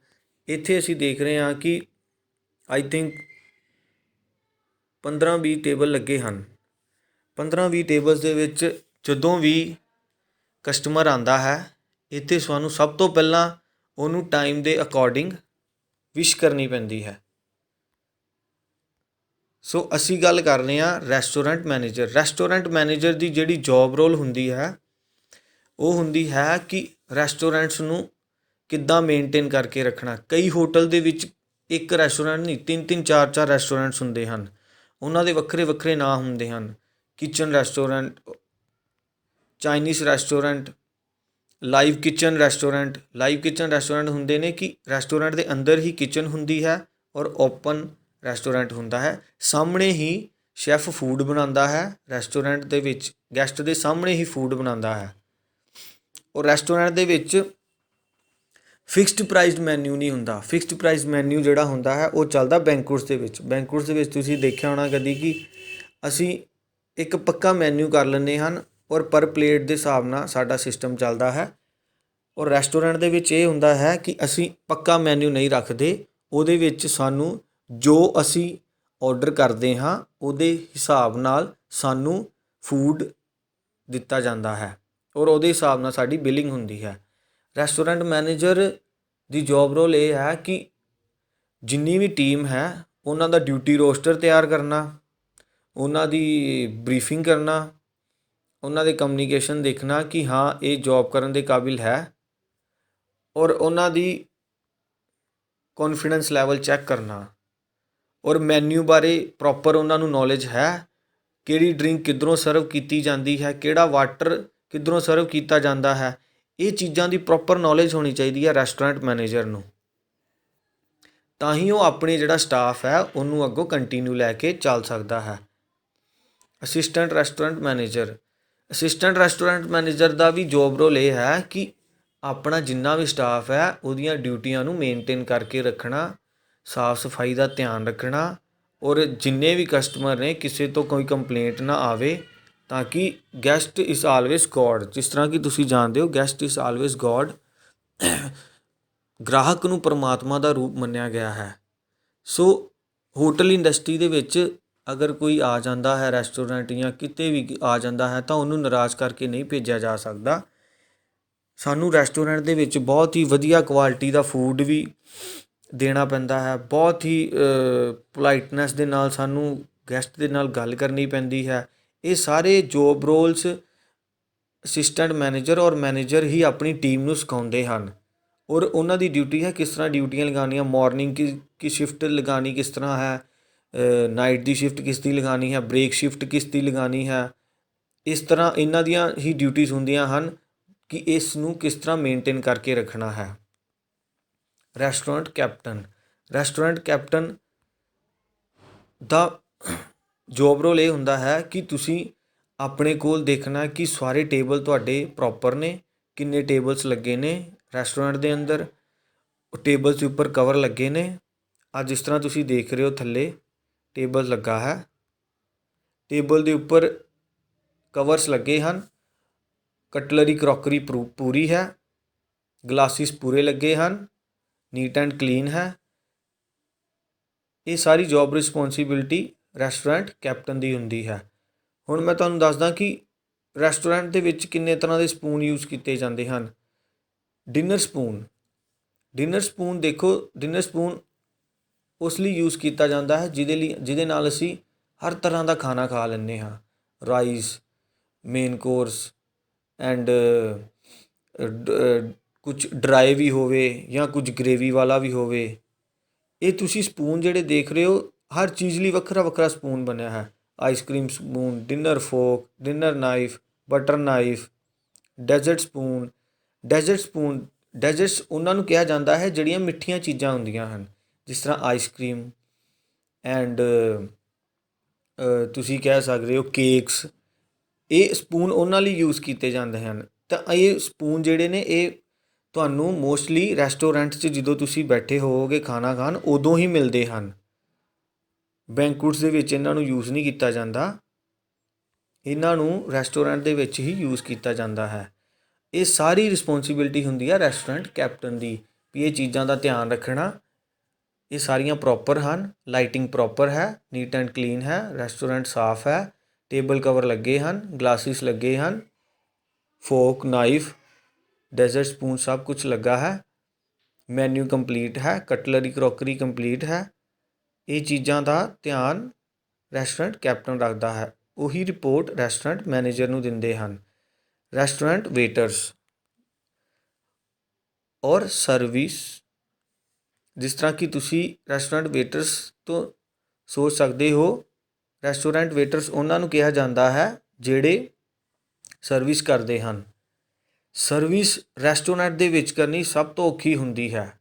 ਇੱਥੇ ਅਸੀਂ ਦੇਖ ਰਹੇ ਹਾਂ ਕਿ ਆਈ ਥਿੰਕ 15-20 ਟੇਬਲ ਲੱਗੇ ਹਨ। 15-20 ਟੇਬਲਸ ਦੇ ਵਿੱਚ ਜਦੋਂ ਵੀ ਕਸਟਮਰ ਆਉਂਦਾ ਹੈ, ਇੱਥੇ ਸਾਨੂੰ ਸਭ ਤੋਂ ਪਹਿਲਾਂ ਉਹਨੂੰ ਟਾਈਮ ਦੇ ਅਕੋਰਡਿੰਗ ਵਿਸ਼ ਕਰਨੀ ਪੈਂਦੀ ਹੈ। ਸੋ ਅਸੀਂ ਗੱਲ ਕਰ ਰਹੇ ਹਾਂ ਰੈਸਟੋਰੈਂਟ ਮੈਨੇਜਰ। ਰੈਸਟੋਰੈਂਟ ਮੈਨੇਜਰ ਦੀ ਜਿਹੜੀ ਜੋਬ ਰੋਲ ਹੁੰਦੀ ਹੈ ਉਹ ਹੁੰਦੀ ਹੈ ਕਿ ਰੈਸਟੋਰੈਂਟਸ ਨੂੰ ਕਿੱਦਾਂ ਮੇਨਟੇਨ ਕਰਕੇ ਰੱਖਣਾ। ਕਈ ਹੋਟਲ ਦੇ ਵਿੱਚ ਇੱਕ ਰੈਸਟੋਰੈਂਟ ਨਹੀਂ, 3-3 4-4 ਰੈਸਟੋਰੈਂਟਸ ਹੁੰਦੇ ਹਨ। ਉਹਨਾਂ ਦੇ ਵੱਖਰੇ ਵੱਖਰੇ ਨਾਂ ਹੁੰਦੇ ਹਨ। Kitchen restaurant, Chinese restaurant, live kitchen restaurant. Live kitchen restaurant ਹੁੰਦੇ ਨੇ ਕਿ ਰੈਸਟੋਰੈਂਟ ਦੇ ਅੰਦਰ ਹੀ ਕਿਚਨ ਹੁੰਦੀ ਹੈ ਔਰ ਓਪਨ ਰੈਸਟੋਰੈਂਟ ਹੁੰਦਾ ਹੈ। ਸਾਹਮਣੇ ਹੀ ਸ਼ੈਫ ਫੂਡ ਬਣਾਉਂਦਾ ਹੈ, ਰੈਸਟੋਰੈਂਟ ਦੇ ਵਿੱਚ ਗੈਸਟ ਦੇ ਸਾਹਮਣੇ ਹੀ ਫੂਡ ਬਣਾਉਂਦਾ ਹੈ। ਔਰ ਰੈਸਟੋਰੈਂਟ ਦੇ ਵਿੱਚ ਫਿਕਸਡ ਪ੍ਰਾਈਸਡ ਮੈਨਿਊ ਨਹੀਂ ਹੁੰਦਾ। ਫਿਕਸਡ ਪ੍ਰਾਈਸ ਮੈਨਿਊ ਜਿਹੜਾ ਹੁੰਦਾ ਹੈ ਉਹ ਚੱਲਦਾ ਬੈਂਕੁਏਟਸ ਦੇ ਵਿੱਚ। ਬੈਂਕੁਏਟਸ ਦੇ ਵਿੱਚ ਤੁਸੀਂ ਦੇਖਿਆ ਹੋਣਾ ਕਦੀ ਕਿ ਅਸੀਂ ਇੱਕ ਪੱਕਾ ਮੈਨਿਊ ਕਰ ਲੈਂਦੇ ਹਨ ਔਰ ਪਰ ਪਲੇਟ ਦੇ ਹਿਸਾਬ ਨਾਲ ਸਾਡਾ ਸਿਸਟਮ ਚੱਲਦਾ ਹੈ। ਔਰ ਰੈਸਟੋਰੈਂਟ ਦੇ ਵਿੱਚ ਇਹ ਹੁੰਦਾ ਹੈ ਕਿ ਅਸੀਂ ਪੱਕਾ ਮੈਨਿਊ ਨਹੀਂ ਰੱਖਦੇ। ਉਹਦੇ ਵਿੱਚ ਸਾਨੂੰ ਜੋ ਅਸੀਂ ਔਡਰ ਕਰਦੇ ਹਾਂ ਉਹਦੇ ਹਿਸਾਬ ਨਾਲ ਸਾਨੂੰ ਫੂਡ ਦਿੱਤਾ ਜਾਂਦਾ ਹੈ ਔਰ ਉਹਦੇ ਹਿਸਾਬ ਨਾਲ ਸਾਡੀ ਬਿਲਿੰਗ ਹੁੰਦੀ ਹੈ। ਰੈਸਟੋਰੈਂਟ ਮੈਨੇਜਰ ਦੀ ਜੋਬ ਰੋਲ ਇਹ ਹੈ ਕਿ ਜਿੰਨੀ ਵੀ ਟੀਮ ਹੈ ਉਹਨਾਂ ਦਾ ਡਿਊਟੀ ਰੋਸਟਰ ਤਿਆਰ ਕਰਨਾ, ਉਹਨਾਂ ਦੀ ਬਰੀਫਿੰਗ ਕਰਨਾ, ਉਹਨਾਂ ਦੇ ਕਮਿਊਨੀਕੇਸ਼ਨ ਦੇਖਣਾ ਕਿ ਹਾਂ ਇਹ ਜੋਬ ਕਰਨ ਦੇ ਕਾਬਿਲ ਹੈ ਔਰ ਉਹਨਾਂ ਦੀ ਕੌਨਫੀਡੈਂਸ ਲੈਵਲ ਚੈੱਕ ਕਰਨਾ ਔਰ ਮੈਨਿਊ ਬਾਰੇ ਪ੍ਰੋਪਰ ਉਹਨਾਂ ਨੂੰ ਨੌਲੇਜ ਹੈ। ਕਿਹੜੀ ਡਰਿੰਕ ਕਿੱਧਰੋਂ ਸਰਵ ਕੀਤੀ ਜਾਂਦੀ ਹੈ, ਕਿਹੜਾ ਵਾਟਰ ਕਿੱਧਰੋਂ ਸਰਵ ਕੀਤਾ ਜਾਂਦਾ ਹੈ, ਇਹ ਚੀਜ਼ਾਂ ਦੀ ਪ੍ਰੋਪਰ ਨੌਲੇਜ ਹੋਣੀ ਚਾਹੀਦੀ ਹੈ ਰੈਸਟੋਰੈਂਟ ਮੈਨੇਜਰ ਨੂੰ। ਤਾਂ ਹੀ ਉਹ ਆਪਣੀ ਜਿਹੜਾ ਸਟਾਫ ਹੈ ਉਹਨੂੰ ਅੱਗੋਂ ਕੰਟੀਨਿਊ ਲੈ ਕੇ ਚੱਲ ਸਕਦਾ ਹੈ। Assistant restaurant manager. Assistant restaurant manager ਦਾ ਵੀ ਜੋਬ ਰੋਲ ਇਹ ਹੈ ਕਿ ਆਪਣਾ ਜਿੰਨਾ ਵੀ ਸਟਾਫ ਹੈ ਉਹਦੀਆਂ ਡਿਊਟੀਆਂ ਨੂੰ ਮੇਨਟੇਨ ਕਰਕੇ ਰੱਖਣਾ, ਸਾਫ ਸਫਾਈ ਦਾ ਧਿਆਨ ਰੱਖਣਾ ਔਰ ਜਿੰਨੇ ਵੀ ਕਸਟਮਰ ਨੇ ਕਿਸੇ ਤੋਂ ਕੋਈ ਕੰਪਲੇਂਟ ਨਾ ਆਵੇ, ਤਾਂ ਕਿ ਗੈਸਟ ਇਜ਼ ਆਲਵੇਜ਼ ਗੋਡ। ਜਿਸ ਤਰ੍ਹਾਂ ਕਿ ਤੁਸੀਂ ਜਾਣਦੇ ਹੋ ਗੈਸਟ ਇਜ਼ ਆਲਵੇਜ਼ ਗੋਡ। ਗ੍ਰਾਹਕ ਨੂੰ ਪਰਮਾਤਮਾ ਦਾ ਰੂਪ ਮੰਨਿਆ ਗਿਆ ਹੈ। ਸੋ ਹੋਟਲ ਇੰਡਸਟਰੀ ਦੇ ਵਿੱਚ ਅਗਰ ਕੋਈ ਆ ਜਾਂਦਾ ਹੈ ਰੈਸਟੋਰੈਂਟ ਜਾਂ ਕਿਤੇ ਵੀ ਆ ਜਾਂਦਾ ਹੈ ਤਾਂ ਉਹਨੂੰ ਨਾਰਾਜ਼ ਕਰਕੇ ਨਹੀਂ ਭੇਜਿਆ ਜਾ ਸਕਦਾ। ਸਾਨੂੰ ਰੈਸਟੋਰੈਂਟ ਦੇ ਵਿੱਚ ਬਹੁਤ ਹੀ ਵਧੀਆ ਕੁਆਲਿਟੀ ਦਾ ਫੂਡ ਵੀ ਦੇਣਾ ਪੈਂਦਾ ਹੈ। ਬਹੁਤ ਹੀ ਪੋਲਾਈਟਨੈਸ ਦੇ ਨਾਲ ਸਾਨੂੰ ਗੈਸਟ ਦੇ ਨਾਲ ਗੱਲ ਕਰਨੀ ਪੈਂਦੀ ਹੈ। ਇਹ ਸਾਰੇ ਜੋਬ ਰੋਲਸ ਅਸਿਸਟੈਂਟ ਮੈਨੇਜਰ ਔਰ ਮੈਨੇਜਰ ਹੀ ਆਪਣੀ ਟੀਮ ਨੂੰ ਸਿਖਾਉਂਦੇ ਹਨ ਔਰ ਉਹਨਾਂ ਦੀ ਡਿਊਟੀ ਹੈ ਕਿਸ ਤਰ੍ਹਾਂ ਡਿਊਟੀਆਂ ਲਗਾਉਣੀਆਂ, ਮਾਰਨਿੰਗ ਕੀ ਸ਼ਿਫਟ ਲਗਾਉਣੀ ਕਿਸ ਤਰ੍ਹਾਂ ਹੈ, ਨਾਈਟ ਦੀ ਸ਼ਿਫਟ ਕਿਸ ਦੀ ਲਗਾਉਣੀ ਹੈ, ਬ੍ਰੇਕ ਸ਼ਿਫਟ ਕਿਸ ਦੀ ਲਗਾਉਣੀ ਹੈ। ਇਸ ਤਰ੍ਹਾਂ ਇਹਨਾਂ ਦੀਆਂ ਹੀ ਡਿਊਟੀਜ਼ ਹੁੰਦੀਆਂ ਹਨ ਕਿ ਇਸ ਨੂੰ ਕਿਸ ਤਰ੍ਹਾਂ ਮੇਨਟੇਨ ਕਰਕੇ ਰੱਖਣਾ ਹੈ। ਰੈਸਟੋਰੈਂਟ ਕੈਪਟਨ ਦਾ ਜੋਬ ਰੋਲ ਇਹ ਹੁੰਦਾ ਹੈ ਕਿ ਤੁਸੀਂ ਆਪਣੇ ਕੋਲ ਦੇਖਣਾ ਕਿ ਸਾਰੇ ਟੇਬਲ ਤੁਹਾਡੇ ਪ੍ਰੋਪਰ ਨੇ, ਕਿੰਨੇ ਟੇਬਲਸ ਲੱਗੇ ਨੇ ਰੈਸਟੋਰੈਂਟ ਦੇ ਅੰਦਰ, ਟੇਬਲਸ ਦੇ ਉੱਪਰ ਕਵਰ ਲੱਗੇ ਨੇ। ਅੱਜ ਜਿਸ ਤਰ੍ਹਾਂ ਤੁਸੀਂ ਦੇਖ ਰਹੇ ਹੋ ਥੱਲੇ ਟੇਬਲ ਲੱਗਾ ਹੈ, ਟੇਬਲ ਦੇ ਉੱਪਰ ਕਵਰਸ ਲੱਗੇ ਹਨ, ਕਟਲਰੀ ਕਰੋਕਰੀ ਪੂਰੀ ਹੈ, ਗਲਾਸਿਸ ਪੂਰੇ ਲੱਗੇ ਹਨ, ਨੀਟ ਐਂਡ ਕਲੀਨ ਹੈ। ਇਹ ਸਾਰੀ ਜੋਬ ਰਿਸਪੋਂਸੀਬਿਲਿਟੀ ਰੈਸਟੋਰੈਂਟ ਕੈਪਟਨ ਦੀ ਹੁੰਦੀ ਹੈ। ਹੁਣ ਮੈਂ ਤੁਹਾਨੂੰ ਦੱਸਦਾ ਕਿ ਰੈਸਟੋਰੈਂਟ ਦੇ ਵਿੱਚ ਕਿੰਨੇ ਤਰ੍ਹਾਂ ਦੇ ਸਪੂਨ ਯੂਜ਼ ਕੀਤੇ ਜਾਂਦੇ ਹਨ। ਡਿਨਰ ਸਪੂਨ ਦੇਖੋ, ਡਿਨਰ ਸਪੂਨ ਉਸ ਲਈ ਯੂਜ਼ ਕੀਤਾ ਜਾਂਦਾ ਹੈ ਜਿਹਦੇ ਨਾਲ ਅਸੀਂ ਹਰ ਤਰ੍ਹਾਂ ਦਾ ਖਾਣਾ ਖਾ ਲੈਂਦੇ ਹਾਂ। ਰਾਈਸ, ਮੇਨ ਕੋਰਸ ਐਂਡ ਕੁਝ ਡਰਾਈ ਵੀ ਹੋਵੇ ਜਾਂ ਕੁਝ ਗ੍ਰੇਵੀ ਵਾਲਾ ਵੀ ਹੋਵੇ। ਇਹ ਤੁਸੀਂ ਸਪੂਨ ਜਿਹੜੇ ਦੇਖ ਰਹੇ ਹੋ, ਹਰ ਚੀਜ਼ ਲਈ ਵੱਖਰਾ ਵੱਖਰਾ ਸਪੂਨ ਬਣਿਆ ਹੈ। Ice cream spoon, dinner fork, dinner knife, butter knife, desserts ਉਹਨਾਂ ਨੂੰ ਕਿਹਾ ਜਾਂਦਾ ਹੈ ਜਿਹੜੀਆਂ ਮਿੱਠੀਆਂ ਚੀਜ਼ਾਂ ਹੁੰਦੀਆਂ ਹਨ, ਜਿਸ ਤਰ੍ਹਾਂ ਆਈਸਕ੍ਰੀਮ ਐਂਡ ਤੁਸੀਂ ਕਹਿ ਸਕਦੇ ਹੋ ਕੇਕਸ। ਇਹ ਸਪੂਨ ਉਹਨਾਂ ਲਈ ਯੂਜ਼ ਕੀਤੇ ਜਾਂਦੇ ਹਨ। ਤਾਂ ਇਹ ਸਪੂਨ ਜਿਹੜੇ ਨੇ ਇਹ ਤੁਹਾਨੂੰ ਮੋਸਟਲੀ ਰੈਸਟੋਰੈਂਟ 'ਚ ਜਦੋਂ ਤੁਸੀਂ ਬੈਠੇ ਹੋਵੋਗੇ ਖਾਣਾ ਖਾਣ ਉਦੋਂ ਹੀ ਮਿਲਦੇ ਹਨ। ਬੈਂਕੁਟਸ ਦੇ ਵਿੱਚ ਇਹਨਾਂ ਨੂੰ ਯੂਜ਼ ਨਹੀਂ ਕੀਤਾ ਜਾਂਦਾ, ਇਹਨਾਂ ਨੂੰ ਰੈਸਟੋਰੈਂਟ ਦੇ ਵਿੱਚ ਹੀ ਯੂਜ਼ ਕੀਤਾ ਜਾਂਦਾ ਹੈ। ਇਹ ਸਾਰੀ ਰਿਸਪੋਂਸੀਬਿਲਿਟੀ ਹੁੰਦੀ ਹੈ ਰੈਸਟੋਰੈਂਟ ਕੈਪਟਨ ਦੀ ਵੀ ਇਹ ਚੀਜ਼ਾਂ ਦਾ ਧਿਆਨ ਰੱਖਣਾ। ਇਹ ਸਾਰੀਆਂ ਪ੍ਰੋਪਰ ਹਨ, ਲਾਈਟਿੰਗ ਪ੍ਰੋਪਰ ਹੈ, ਨੀਟ ਐਂਡ ਕਲੀਨ ਹੈ, ਰੈਸਟੋਰੈਂਟ ਸਾਫ਼ ਹੈ, ਟੇਬਲ ਕਵਰ ਲੱਗੇ ਹਨ, ਗਲਾਸਿਸ ਲੱਗੇ ਹਨ, ਫੋਕ, ਨਾਈਫ, ਡੈਜ਼ਰਟ ਸਪੂਨ ਸਭ ਕੁਝ ਲੱਗਾ ਹੈ, ਮੈਨਿਊ ਕੰਪਲੀਟ ਹੈ, ਕਟਲਰੀ ਕਰੋਕਰੀ ਕੰਪਲੀਟ ਹੈ। ਇਹ ਚੀਜ਼ਾਂ ਦਾ ਧਿਆਨ ਰੈਸਟੋਰੈਂਟ ਕੈਪਟਨ ਰੱਖਦਾ ਹੈ। ਉਹੀ ਰਿਪੋਰਟ ਰੈਸਟੋਰੈਂਟ ਮੈਨੇਜਰ ਨੂੰ ਦਿੰਦੇ ਹਨ। ਰੈਸਟੋਰੈਂਟ ਵੇਟਰਸ ਔਰ ਸਰਵਿਸ, ਜਿਸ ਤਰ੍ਹਾਂ ਕਿ ਤੁਸੀਂ ਰੈਸਟੋਰੈਂਟ ਵੇਟਰਸ ਤੋਂ ਸੋਚ ਸਕਦੇ ਹੋ, ਰੈਸਟੋਰੈਂਟ ਵੇਟਰਸ ਉਹਨਾਂ ਨੂੰ ਕਿਹਾ ਜਾਂਦਾ ਹੈ ਜਿਹੜੇ ਸਰਵਿਸ ਕਰਦੇ ਹਨ। ਸਰਵਿਸ ਰੈਸਟੋਰੈਂਟ ਦੇ ਵਿੱਚ ਕਰਨੀ ਸਭ ਤੋਂ ਔਖੀ ਹੁੰਦੀ ਹੈ।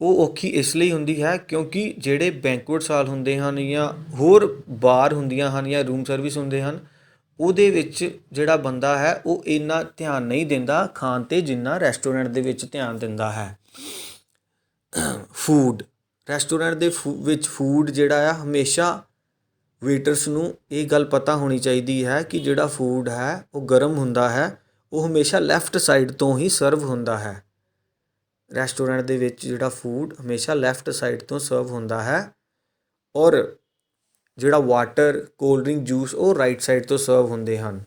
ਉਹ ਔਖੀ ਇਸ ਲਈ ਹੁੰਦੀ ਹੈ ਕਿਉਂਕਿ ਜਿਹੜੇ ਬੈਂਕੁਏਟ ਹਾਲ ਹੁੰਦੇ ਹਨ ਜਾਂ ਹੋਰ ਬਾਰ ਹੁੰਦੀਆਂ ਹਨ ਜਾਂ ਰੂਮ ਸਰਵਿਸ ਹੁੰਦੇ ਹਨ, ਉਹਦੇ ਵਿੱਚ ਜਿਹੜਾ ਬੰਦਾ ਹੈ ਉਹ ਇੰਨਾ ਧਿਆਨ ਨਹੀਂ ਦਿੰਦਾ ਖਾਣ 'ਤੇ ਜਿੰਨਾ ਰੈਸਟੋਰੈਂਟ ਦੇ ਵਿੱਚ ਧਿਆਨ ਦਿੰਦਾ ਹੈ। ਫੂਡ, ਰੈਸਟੋਰੈਂਟ ਦੇ ਵਿੱਚ ਫੂਡ ਜਿਹੜਾ ਆ ਹਮੇਸ਼ਾ ਵੇਟਰਸ ਨੂੰ ਇਹ ਗੱਲ ਪਤਾ ਹੋਣੀ ਚਾਹੀਦੀ ਹੈ ਕਿ ਜਿਹੜਾ ਫੂਡ ਹੈ ਉਹ ਗਰਮ ਹੁੰਦਾ ਹੈ, ਉਹ ਹਮੇਸ਼ਾ ਲੈਫਟ ਸਾਈਡ ਤੋਂ ਹੀ ਸਰਵ ਹੁੰਦਾ ਹੈ। ਰੈਸਟੋਰੈਂਟ ਦੇ ਵਿੱਚ ਜਿਹੜਾ ਫੂਡ ਹਮੇਸ਼ਾ ਲੈਫਟ ਸਾਈਡ ਤੋਂ ਸਰਵ ਹੁੰਦਾ ਹੈ ਔਰ ਜਿਹੜਾ ਵਾਟਰ, ਕੋਲਡ ਡਰਿੰਕ, ਜੂਸ ਉਹ ਰਾਈਟ ਸਾਈਡ ਤੋਂ ਸਰਵ ਹੁੰਦੇ ਹਨ।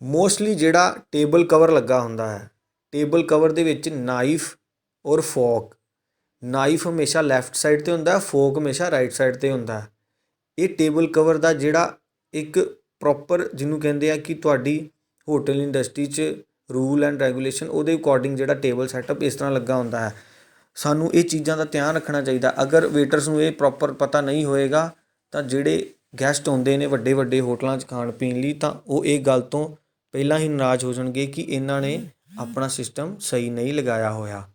ਮੋਸਟਲੀ ਜਿਹੜਾ ਟੇਬਲ ਕਵਰ ਲੱਗਾ ਹੁੰਦਾ ਹੈ, ਟੇਬਲ ਕਵਰ ਦੇ ਵਿੱਚ ਨਾਈਫ ਔਰ ਫੋਕ, ਨਾਈਫ ਹਮੇਸ਼ਾ ਲੈਫਟ ਸਾਈਡ 'ਤੇ ਹੁੰਦਾ, ਫੋਕ ਹਮੇਸ਼ਾ ਰਾਈਟ ਸਾਈਡ 'ਤੇ ਹੁੰਦਾ। ਇਹ ਟੇਬਲ ਕਵਰ ਦਾ ਜਿਹੜਾ ਇੱਕ ਪ੍ਰੋਪਰ ਜਿਹਨੂੰ ਕਹਿੰਦੇ ਆ ਕਿ ਤੁਹਾਡੀ ਹੋਟਲ ਇੰਡਸਟਰੀ 'ਚ ਰੂਲ ਐਂਡ ਰੈਗੂਲੇਸ਼ਨ, ਉਹਦੇ ਅਕੋਰਡਿੰਗ ਜਿਹੜਾ ਟੇਬਲ ਸੈਟਅਪ ਇਸ ਤਰ੍ਹਾਂ ਲੱਗਾ ਹੁੰਦਾ ਹੈ। ਸਾਨੂੰ ਇਹ ਚੀਜ਼ਾਂ ਦਾ ਧਿਆਨ ਰੱਖਣਾ ਚਾਹੀਦਾ। ਅਗਰ ਵੇਟਰਸ ਨੂੰ ਇਹ ਪ੍ਰੋਪਰ ਪਤਾ ਨਹੀਂ ਹੋਏਗਾ ਤਾਂ ਜਿਹੜੇ ਗੈਸਟ ਆਉਂਦੇ ਨੇ ਵੱਡੇ ਵੱਡੇ ਹੋਟਲਾਂ 'ਚ ਖਾਣ ਪੀਣ ਲਈ, ਤਾਂ ਉਹ ਇਹ ਗੱਲ ਤੋਂ ਪਹਿਲਾਂ ਹੀ ਨਾਰਾਜ਼ ਹੋ ਜਾਣਗੇ ਕਿ ਇਹਨਾਂ ਨੇ ਆਪਣਾ ਸਿਸਟਮ ਸਹੀ ਨਹੀਂ ਲਗਾਇਆ ਹੋਇਆ।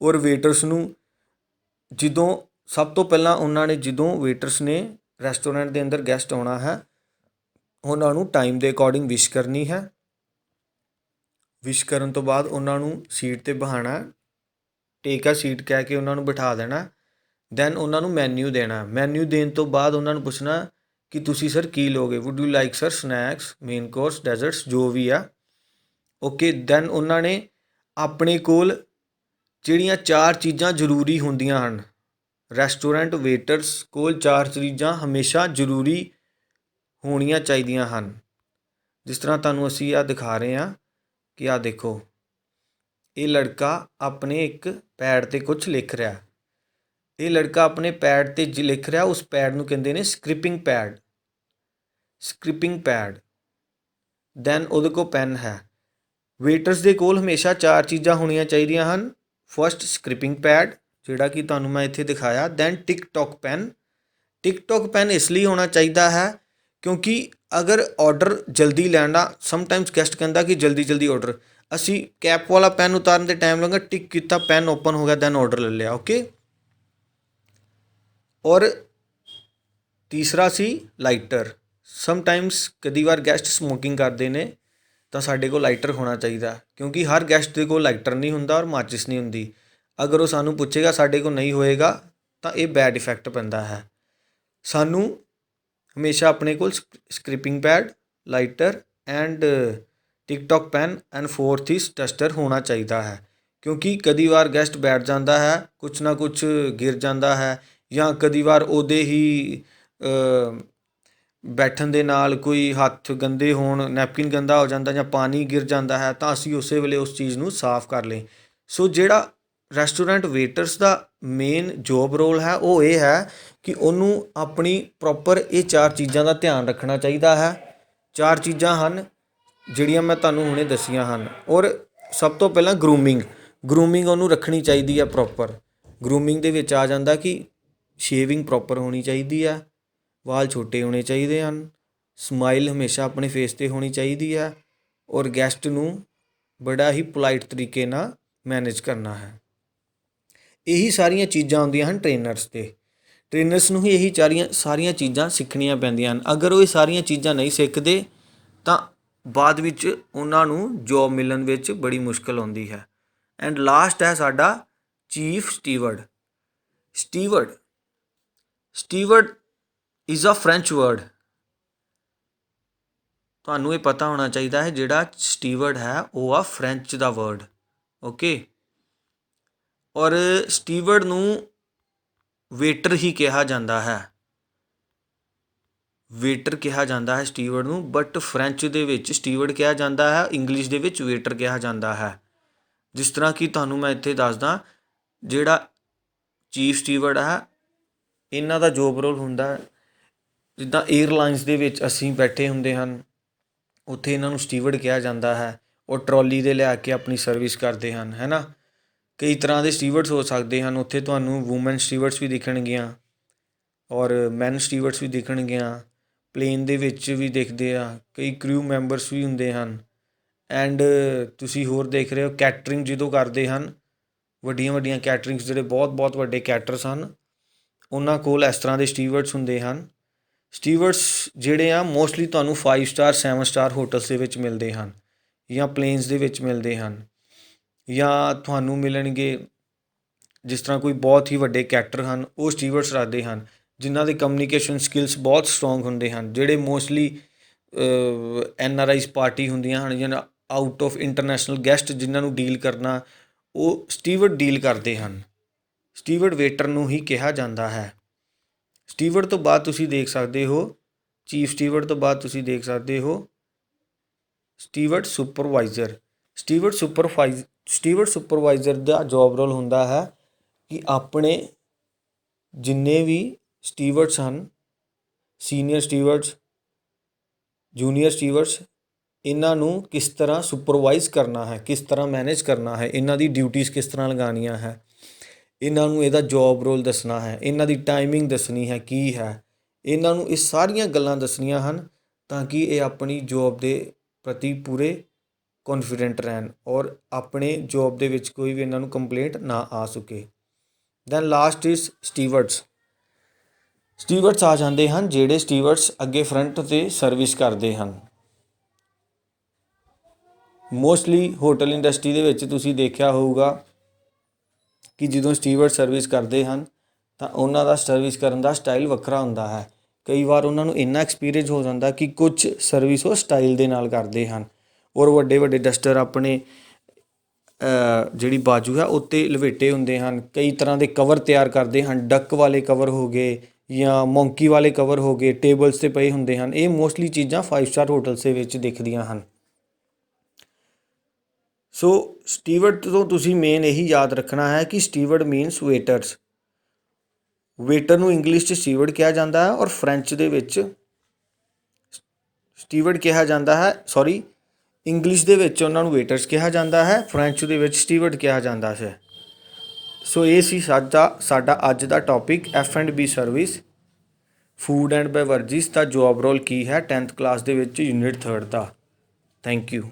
ਔਰ ਵੇਟਰਸ ਨੂੰ ਜਦੋਂ ਸਭ ਤੋਂ ਪਹਿਲਾਂ ਜਦੋਂ ਵੇਟਰਸ ਨੇ ਰੈਸਟੋਰੈਂਟ ਦੇ ਅੰਦਰ ਗੈਸਟ ਆਉਣਾ ਹੈ, ਉਹਨਾਂ ਨੂੰ ਟਾਈਮ ਦੇ ਅਕੋਰਡਿੰਗ ਵਿਸ਼ ਕਰਨੀ ਹੈ। ਵਿਸ਼ ਕਰਨ ਤੋਂ ਬਾਅਦ ਉਹਨਾਂ ਨੂੰ ਸੀਟ 'ਤੇ ਬਹਾਉਣਾ, ਟੇਕ ਅ ਸੀਟ ਕਹਿ ਕੇ ਉਹਨਾਂ ਨੂੰ ਬਿਠਾ ਦੇਣਾ। ਦੈਨ ਉਹਨਾਂ ਨੂੰ ਮੈਨਿਊ ਦੇਣਾ। ਮੈਨਿਊ ਦੇਣ ਤੋਂ ਬਾਅਦ ਉਹਨਾਂ ਨੂੰ ਪੁੱਛਣਾ ਕਿ ਤੁਸੀਂ ਸਰ ਕੀ ਲਓਗੇ, would you like sir snacks, main course, desserts, ਜੋ ਵੀ ਆ। ਓਕੇ, ਦੈਨ ਉਹਨਾਂ ਨੇ ਆਪਣੇ ਕੋਲ ਜਿਹੜੀਆਂ 4 ਚੀਜ਼ਾਂ ਜ਼ਰੂਰੀ ਹੁੰਦੀਆਂ ਹਨ, ਰੈਸਟੋਰੈਂਟ ਵੇਟਰਸ ਕੋਲ 4 ਚੀਜ਼ਾਂ ਹਮੇਸ਼ਾ ਜ਼ਰੂਰੀ ਹੋਣੀਆਂ ਚਾਹੀਦੀਆਂ ਹਨ। ਜਿਸ ਤਰ੍ਹਾਂ ਤੁਹਾਨੂੰ ਅਸੀਂ ਆਹ ਦਿਖਾ ਰਹੇ ਹਾਂ ਕਿ ਆਹ ਦੇਖੋ, ਇਹ ਲੜਕਾ ਆਪਣੇ ਇੱਕ ਪੈਡ 'ਤੇ ਕੁਝ ਲਿਖ ਰਿਹਾ। ਇਹ ਲੜਕਾ ਆਪਣੇ ਪੈਡ 'ਤੇ ਲਿਖ ਰਿਹਾ, ਉਸ ਪੈਡ ਨੂੰ ਕਹਿੰਦੇ ਨੇ ਸਕ੍ਰਿਪਿੰਗ ਪੈਡ। ਦੈਨ ਉਹਦੇ ਕੋਲ ਪੈਨ ਹੈ। ਵੇਟਰਸ ਦੇ ਕੋਲ ਹਮੇਸ਼ਾ 4 ਚੀਜ਼ਾਂ ਹੋਣੀਆਂ ਚਾਹੀਦੀਆਂ ਹਨ। ਫਸਟ ਸਕ੍ਰਿਪਿੰਗ ਪੈਡ, ਜਿਹੜਾ ਕਿ ਤੁਹਾਨੂੰ ਮੈਂ ਇੱਥੇ ਦਿਖਾਇਆ। Then TikTok pen. TikTok pen ਇਸ ਲਈ ਹੋਣਾ ਚਾਹੀਦਾ ਹੈ ਕਿਉਂਕਿ ਅਗਰ ਆਰਡਰ ਜਲਦੀ ਲੈਣਾ, ਸਮਟਾਈਮਸ ਗੈਸਟ ਕਹਿੰਦਾ ਕਿ ਜਲਦੀ ਜਲਦੀ ਆਰਡਰ, ਅਸੀਂ ਕੈਪ ਵਾਲਾ ਪੈਨ ਉਤਾਰਨ 'ਤੇ ਟਾਈਮ ਲੱਗਾ, ਟਿਕ ਕੀਤਾ, ਪੈਨ ਓਪਨ ਹੋ ਗਿਆ, ਦੈਨ ਆਰਡਰ ਲੈ ਲਿਆ। ਓਕੇ। ਔਰ ਤੀਸਰਾ ਸੀ ਲਾਈਟਰ। ਸਮਟਾਈਮਸ ਕਦੀ ਵਾਰ ਗੈਸਟ ਸਮੋਕਿੰਗ ਕਰਦੇ ਨੇ ਤਾਂ ਸਾਡੇ ਕੋਲ ਲਾਈਟਰ ਹੋਣਾ ਚਾਹੀਦਾ, ਕਿਉਂਕਿ ਹਰ ਗੈਸਟ ਦੇ ਕੋਲ ਲਾਈਟਰ ਨਹੀਂ ਹੁੰਦਾ ਔਰ ਮਾਚਿਸ ਨਹੀਂ ਹੁੰਦੀ। ਅਗਰ ਉਹ ਸਾਨੂੰ ਪੁੱਛੇਗਾ ਸਾਡੇ ਕੋਲ ਨਹੀਂ ਹੋਏਗਾ ਤਾਂ ਇਹ ਬੈਡ ਇਫੈਕਟ ਪੈਂਦਾ ਹੈ। ਸਾਨੂੰ ਹਮੇਸ਼ਾ ਆਪਣੇ ਕੋਲ ਸਕ੍ਰਿਪਿੰਗ ਪੈਡ, ਲਾਈਟਰ ਐਂਡ ਟਿਕਟੋਕ pen and fourth is duster ਹੋਣਾ ਚਾਹੀਦਾ ਹੈ, ਕਿਉਂਕਿ ਕਦੀ ਵਾਰ ਗੈਸਟ ਬੈਠ ਜਾਂਦਾ ਹੈ, ਕੁਛ ਨਾ ਕੁਛ ਗਿਰ ਜਾਂਦਾ ਹੈ, ਜਾਂ ਕਦੀ ਵਾਰ ਉਹਦੇ ਹੀ ਬੈਠਣ ਦੇ ਨਾਲ ਕੋਈ ਹੱਥ ਗੰਦੇ ਹੋਣ, ਨੈਪਕਿਨ ਗੰਦਾ ਹੋ ਜਾਂਦਾ ਜਾਂ ਪਾਣੀ ਗਿਰ ਜਾਂਦਾ ਹੈ, ਤਾਂ ਅਸੀਂ ਉਸੇ ਵੇਲੇ ਉਸ ਚੀਜ਼ ਨੂੰ ਸਾਫ਼ ਕਰ ਲਏ। ਸੋ ਜਿਹੜਾ ਰੈਸਟੋਰੈਂਟ ਵੇਟਰਸ ਦਾ ਮੇਨ ਜੋਬ ਰੋਲ ਹੈ ਉਹ ਇਹ ਹੈ ਕਿ ਉਹਨੂੰ ਆਪਣੀ ਪ੍ਰੋਪਰ ਇਹ 4 ਚੀਜ਼ਾਂ ਦਾ ਧਿਆਨ ਰੱਖਣਾ ਚਾਹੀਦਾ ਹੈ। 4 ਚੀਜ਼ਾਂ ਹਨ ਜਿਹੜੀਆਂ ਮੈਂ ਤੁਹਾਨੂੰ ਹੁਣੇ ਦੱਸੀਆਂ ਹਨ। ਔਰ ਸਭ ਤੋਂ ਪਹਿਲਾਂ ਗਰੂਮਿੰਗ ਉਹਨੂੰ ਰੱਖਣੀ ਚਾਹੀਦੀ ਹੈ ਪ੍ਰੋਪਰ। ਗਰੂਮਿੰਗ ਦੇ ਵਿੱਚ ਆ ਜਾਂਦਾ ਕਿ ਸ਼ੇਵਿੰਗ ਪ੍ਰੋਪਰ ਹੋਣੀ ਚਾਹੀਦੀ ਹੈ, ਵਾਲ ਛੋਟੇ ਹੋਣੇ ਚਾਹੀਦੇ ਹਨ, ਸਮਾਈਲ ਹਮੇਸ਼ਾ ਆਪਣੇ ਫੇਸ 'ਤੇ ਹੋਣੀ ਚਾਹੀਦੀ ਹੈ, ਔਰ ਗੈਸਟ ਨੂੰ ਬੜਾ ਹੀ ਪੋਲਾਈਟ ਤਰੀਕੇ ਨਾਲ ਮੈਨੇਜ ਕਰਨਾ ਹੈ। ਇਹੀ ਸਾਰੀਆਂ ਚੀਜ਼ਾਂ ਹੁੰਦੀਆਂ ਹਨ ਟ੍ਰੇਨਰਸ 'ਤੇ। ਟ੍ਰੇਨਰਸ ਨੂੰ ਹੀ ਇਹੀ ਸਾਰੀਆਂ ਚੀਜ਼ਾਂ ਸਿੱਖਣੀਆਂ ਪੈਂਦੀਆਂ ਹਨ। ਅਗਰ ਉਹ ਇਹ ਸਾਰੀਆਂ ਚੀਜ਼ਾਂ ਨਹੀਂ ਸਿੱਖਦੇ ਤਾਂ ਬਾਅਦ ਵਿੱਚ ਉਹਨਾਂ ਨੂੰ ਜੋਬ ਮਿਲਣ ਵਿੱਚ ਬੜੀ ਮੁਸ਼ਕਿਲ ਆਉਂਦੀ ਹੈ। ਐਂਡ ਲਾਸਟ ਹੈ ਸਾਡਾ chief steward. Steward is a French word. ਤੁਹਾਨੂੰ ਇਹ ਪਤਾ ਹੋਣਾ ਚਾਹੀਦਾ ਹੈ, ਜਿਹੜਾ ਸਟੀਵਰਡ ਹੈ ਉਹ ਆ ਫਰੈਂਚ ਦਾ ਵਰਡ। ਓਕੇ। ਔਰ ਸਟੀਵਰਡ ਨੂੰ ਵੇਟਰ ਹੀ ਕਿਹਾ ਜਾਂਦਾ ਹੈ, ਵੇਟਰ ਕਿਹਾ ਜਾਂਦਾ ਹੈ ਸਟੀਵਰਡ ਨੂੰ, ਬਟ ਫਰੈਂਚ ਦੇ ਵਿੱਚ ਸਟੀਵਰਡ ਕਿਹਾ ਜਾਂਦਾ ਹੈ, ਇੰਗਲਿਸ਼ ਦੇ ਵਿੱਚ ਵੇਟਰ ਕਿਹਾ ਜਾਂਦਾ ਹੈ। ਜਿਸ ਤਰ੍ਹਾਂ ਕਿ ਤੁਹਾਨੂੰ ਮੈਂ ਇੱਥੇ ਦੱਸਦਾ, ਜਿਹੜਾ ਚੀਫ ਸਟੀਵਰਡ ਹੈ ਇਹਨਾਂ ਦਾ ਜੋਬ ਰੋਲ ਹੁੰਦਾ, ਜਿੱਦਾਂ ਏਅਰਲਾਈਨਸ ਦੇ ਵਿੱਚ ਅਸੀਂ ਬੈਠੇ ਹੁੰਦੇ ਹਨ, ਉੱਥੇ ਇਹਨਾਂ ਨੂੰ ਸਟੀਵਰਡ ਕਿਹਾ ਜਾਂਦਾ ਹੈ। ਉਹ ਟਰੋਲੀ ਦੇ ਲਿਆ ਕੇ ਆਪਣੀ ਸਰਵਿਸ ਕਰਦੇ ਹਨ, ਹੈ ਨਾ। ਕਈ ਤਰ੍ਹਾਂ ਦੇ ਸਟੀਵਰਡਸ ਹੋ ਸਕਦੇ ਹਨ ਉੱਥੇ, ਤੁਹਾਨੂੰ ਵੂਮੈਨ ਸਟੀਵਰਡਸ ਵੀ ਦਿਖਣਗੀਆਂ ਔਰ ਮੈਨ ਸਟੀਵਰਡਸ ਵੀ ਦਿਖਣਗੀਆਂ। ਪਲੇਨ ਦੇ ਵਿੱਚ ਵੀ ਦਿਖਦੇ ਆ, ਕਈ ਕਰੂ ਮੈਂਬਰਸ ਵੀ ਹੁੰਦੇ ਹਨ। ਐਂਡ ਤੁਸੀਂ ਹੋਰ ਦੇਖ ਰਹੇ ਹੋ ਕੈਟਰਿੰਗ ਜਦੋਂ ਕਰਦੇ ਹਨ, ਵੱਡੀਆਂ ਵੱਡੀਆਂ ਕੈਟਰਿੰਗਸ, ਜਿਹੜੇ ਬਹੁਤ ਬਹੁਤ ਵੱਡੇ ਕੈਟਰਸ ਹਨ, ਉਹਨਾਂ ਕੋਲ ਇਸ ਤਰ੍ਹਾਂ ਦੇ ਸਟੀਵਰਡਸ ਹੁੰਦੇ ਹਨ। ਸਟੀਵਰਡਸ ਜਿਹੜੇ ਆ ਮੋਸਟਲੀ ਤੁਹਾਨੂੰ 5 ਸਟਾਰ 7 ਸਟਾਰ ਹੋਟਲਸ ਦੇ ਵਿੱਚ ਮਿਲਦੇ ਹਨ, ਜਾਂ ਪਲੇਨਸ ਦੇ ਵਿੱਚ ਮਿਲਦੇ ਹਨ, ਜਾਂ ਤੁਹਾਨੂੰ ਮਿਲਣਗੇ ਜਿਸ ਤਰ੍ਹਾਂ ਕੋਈ ਬਹੁਤ ਹੀ ਵੱਡੇ ਕੈਟਰ ਹਨ, ਉਹ ਸਟੀਵਰਡਸ ਰੱਖਦੇ ਹਨ ਜਿਨ੍ਹਾਂ ਦੇ ਕਮਿਊਨੀਕੇਸ਼ਨ ਸਕਿੱਲਸ ਬਹੁਤ ਸਟਰੋਂਗ ਹੁੰਦੇ ਹਨ, ਜਿਹੜੇ ਮੋਸਟਲੀ NRIs ਪਾਰਟੀ ਹੁੰਦੀਆਂ ਹਨ ਜਾਂ ਆਊਟ ਆਫ ਇੰਟਰਨੈਸ਼ਨਲ ਗੈਸਟ ਜਿਨ੍ਹਾਂ ਨੂੰ ਡੀਲ ਕਰਨਾ, ਉਹ ਸਟੀਵਰਡ ਡੀਲ ਕਰਦੇ ਹਨ। ਸਟੀਵਰਡ ਵੇਟਰ ਨੂੰ ਹੀ ਕਿਹਾ ਜਾਂਦਾ ਹੈ। ਸਟੀਵਰਡ ਤੋਂ ਬਾਅਦ ਤੁਸੀਂ ਦੇਖ ਸਕਦੇ ਹੋ, ਚੀਫ ਸਟੀਵਰਡ ਤੋਂ ਬਾਅਦ ਤੁਸੀਂ ਦੇਖ ਸਕਦੇ ਹੋ ਸਟੀਵਰਡ ਸੁਪਰਵਾਈਜ਼ਰ। ਸਟੀਵਰਡ ਸੁਪਰਵਾਈਜ਼ਰ ਦਾ ਜੋਬ ਰੋਲ ਹੁੰਦਾ ਹੈ ਕਿ ਆਪਣੇ ਜਿੰਨੇ ਵੀ ਸਟੀਵਰਡਸ ਹਨ, ਸੀਨੀਅਰ ਸਟੀਵਰਡਸ, ਜੂਨੀਅਰ ਸਟੀਵਰਡਸ, ਇਹਨਾਂ ਨੂੰ ਕਿਸ ਤਰ੍ਹਾਂ ਸੁਪਰਵਾਈਜ਼ ਕਰਨਾ ਹੈ, ਕਿਸ ਤਰ੍ਹਾਂ ਮੈਨੇਜ ਕਰਨਾ ਹੈ, ਇਹਨਾਂ ਦੀ ਡਿਊਟੀਜ਼ ਕਿਸ ਤਰ੍ਹਾਂ ਲਗਾਉਣੀਆਂ ਹੈ, ਇਹਨਾਂ ਨੂੰ ਇਹਦਾ ਜੋਬ ਰੋਲ ਦੱਸਣਾ ਹੈ, ਇਹਨਾਂ ਦੀ ਟਾਈਮਿੰਗ ਦੱਸਣੀ ਹੈ ਕੀ ਹੈ, ਇਹਨਾਂ ਨੂੰ ਇਹ ਸਾਰੀਆਂ ਗੱਲਾਂ ਦੱਸਣੀਆਂ ਹਨ ਤਾਂ ਕਿ ਇਹ ਆਪਣੀ ਜੋਬ ਦੇ ਪ੍ਰਤੀ ਪੂਰੇ ਕੌਨਫੀਡੈਂਟ ਰਹਿਣ ਔਰ ਆਪਣੇ ਜੋਬ ਦੇ ਵਿੱਚ ਕੋਈ ਵੀ ਇਹਨਾਂ ਨੂੰ ਕੰਪਲੇਂਟ ਨਾ ਆ ਸਕੇ। ਦੈਨ ਲਾਸਟ ਇਜ਼ ਸਟੀਵਰਡਸ ਆ ਜਾਂਦੇ ਹਨ, ਜਿਹੜੇ ਸਟੀਵਰਡਸ ਅੱਗੇ ਫਰੰਟ 'ਤੇ ਸਰਵਿਸ ਕਰਦੇ ਹਨ। ਮੋਸਟਲੀ ਹੋਟਲ ਇੰਡਸਟਰੀ ਦੇ ਵਿੱਚ ਤੁਸੀਂ ਦੇਖਿਆ ਹੋਊਗਾ ਕਿ ਜਦੋਂ ਸਟੀਵਰਡ ਸਰਵਿਸ ਕਰਦੇ ਹਨ ਤਾਂ ਉਹਨਾਂ ਦਾ ਸਰਵਿਸ ਕਰਨ ਦਾ ਸਟਾਈਲ ਵੱਖਰਾ ਹੁੰਦਾ ਹੈ। ਕਈ ਵਾਰ ਉਹਨਾਂ ਨੂੰ ਇੰਨਾ ਐਕਸਪੀਰੀਅੰਸ ਹੋ ਜਾਂਦਾ ਕਿ ਕੁਝ ਸਰਵਿਸ ਉਹ ਸਟਾਈਲ ਦੇ ਨਾਲ ਕਰਦੇ ਹਨ, ਔਰ ਵੱਡੇ ਵੱਡੇ ਡਸਟਰ ਆਪਣੇ ਜਿਹੜੀ ਬਾਜੂ ਹੈ ਉੱਤੇ ਲਪੇਟੇ ਹੁੰਦੇ ਹਨ। ਕਈ ਤਰ੍ਹਾਂ ਦੇ ਕਵਰ ਤਿਆਰ ਕਰਦੇ ਹਨ, ਡੱਕ ਵਾਲੇ ਕਵਰ ਹੋ ਗਏ ਜਾਂ ਮੌਂਕੀ ਵਾਲੇ ਕਵਰ ਹੋ ਗਏ, ਟੇਬਲਸ 'ਤੇ ਪਏ ਹੁੰਦੇ ਹਨ। ਇਹ ਮੋਸਟਲੀ ਚੀਜ਼ਾਂ 5 ਸਟਾਰ ਹੋਟਲਸ ਦੇ ਵਿੱਚ ਦਿਖਦੀਆਂ ਹਨ। ਸੋ ਸਟੀਵਰਡ ਤੋਂ ਤੁਸੀਂ ਮੇਨ ਇਹੀ ਯਾਦ ਰੱਖਣਾ ਹੈ ਕਿ ਸਟੀਵਰਡ ਮੀਨਸ ਵੇਟਰਸ। ਵੇਟਰ ਨੂੰ ਇੰਗਲਿਸ਼ 'ਚ ਸਟੀਵਰਡ ਕਿਹਾ ਜਾਂਦਾ ਹੈ ਔਰ ਫਰੈਂਚ ਦੇ ਵਿੱਚ ਸਟੀਵਰਡ ਕਿਹਾ ਜਾਂਦਾ ਹੈ, ਇੰਗਲਿਸ਼ ਦੇ ਵਿੱਚ ਉਹਨਾਂ ਨੂੰ ਵੇਟਰਸ ਕਿਹਾ ਜਾਂਦਾ ਹੈ, ਫਰੈਂਚ ਦੇ ਵਿੱਚ ਸਟੀਵਰਡ ਕਿਹਾ ਜਾਂਦਾ ਹੈ। ਸੋ ਇਹ ਸੀ ਸਾਡਾ ਅੱਜ ਦਾ topic F&B service, food and beverages ਦਾ ਜੋਬ ਰੋਲ ਕੀ ਹੈ 10th ਕਲਾਸ ਦੇ ਵਿੱਚ unit 3rd the. Thank you.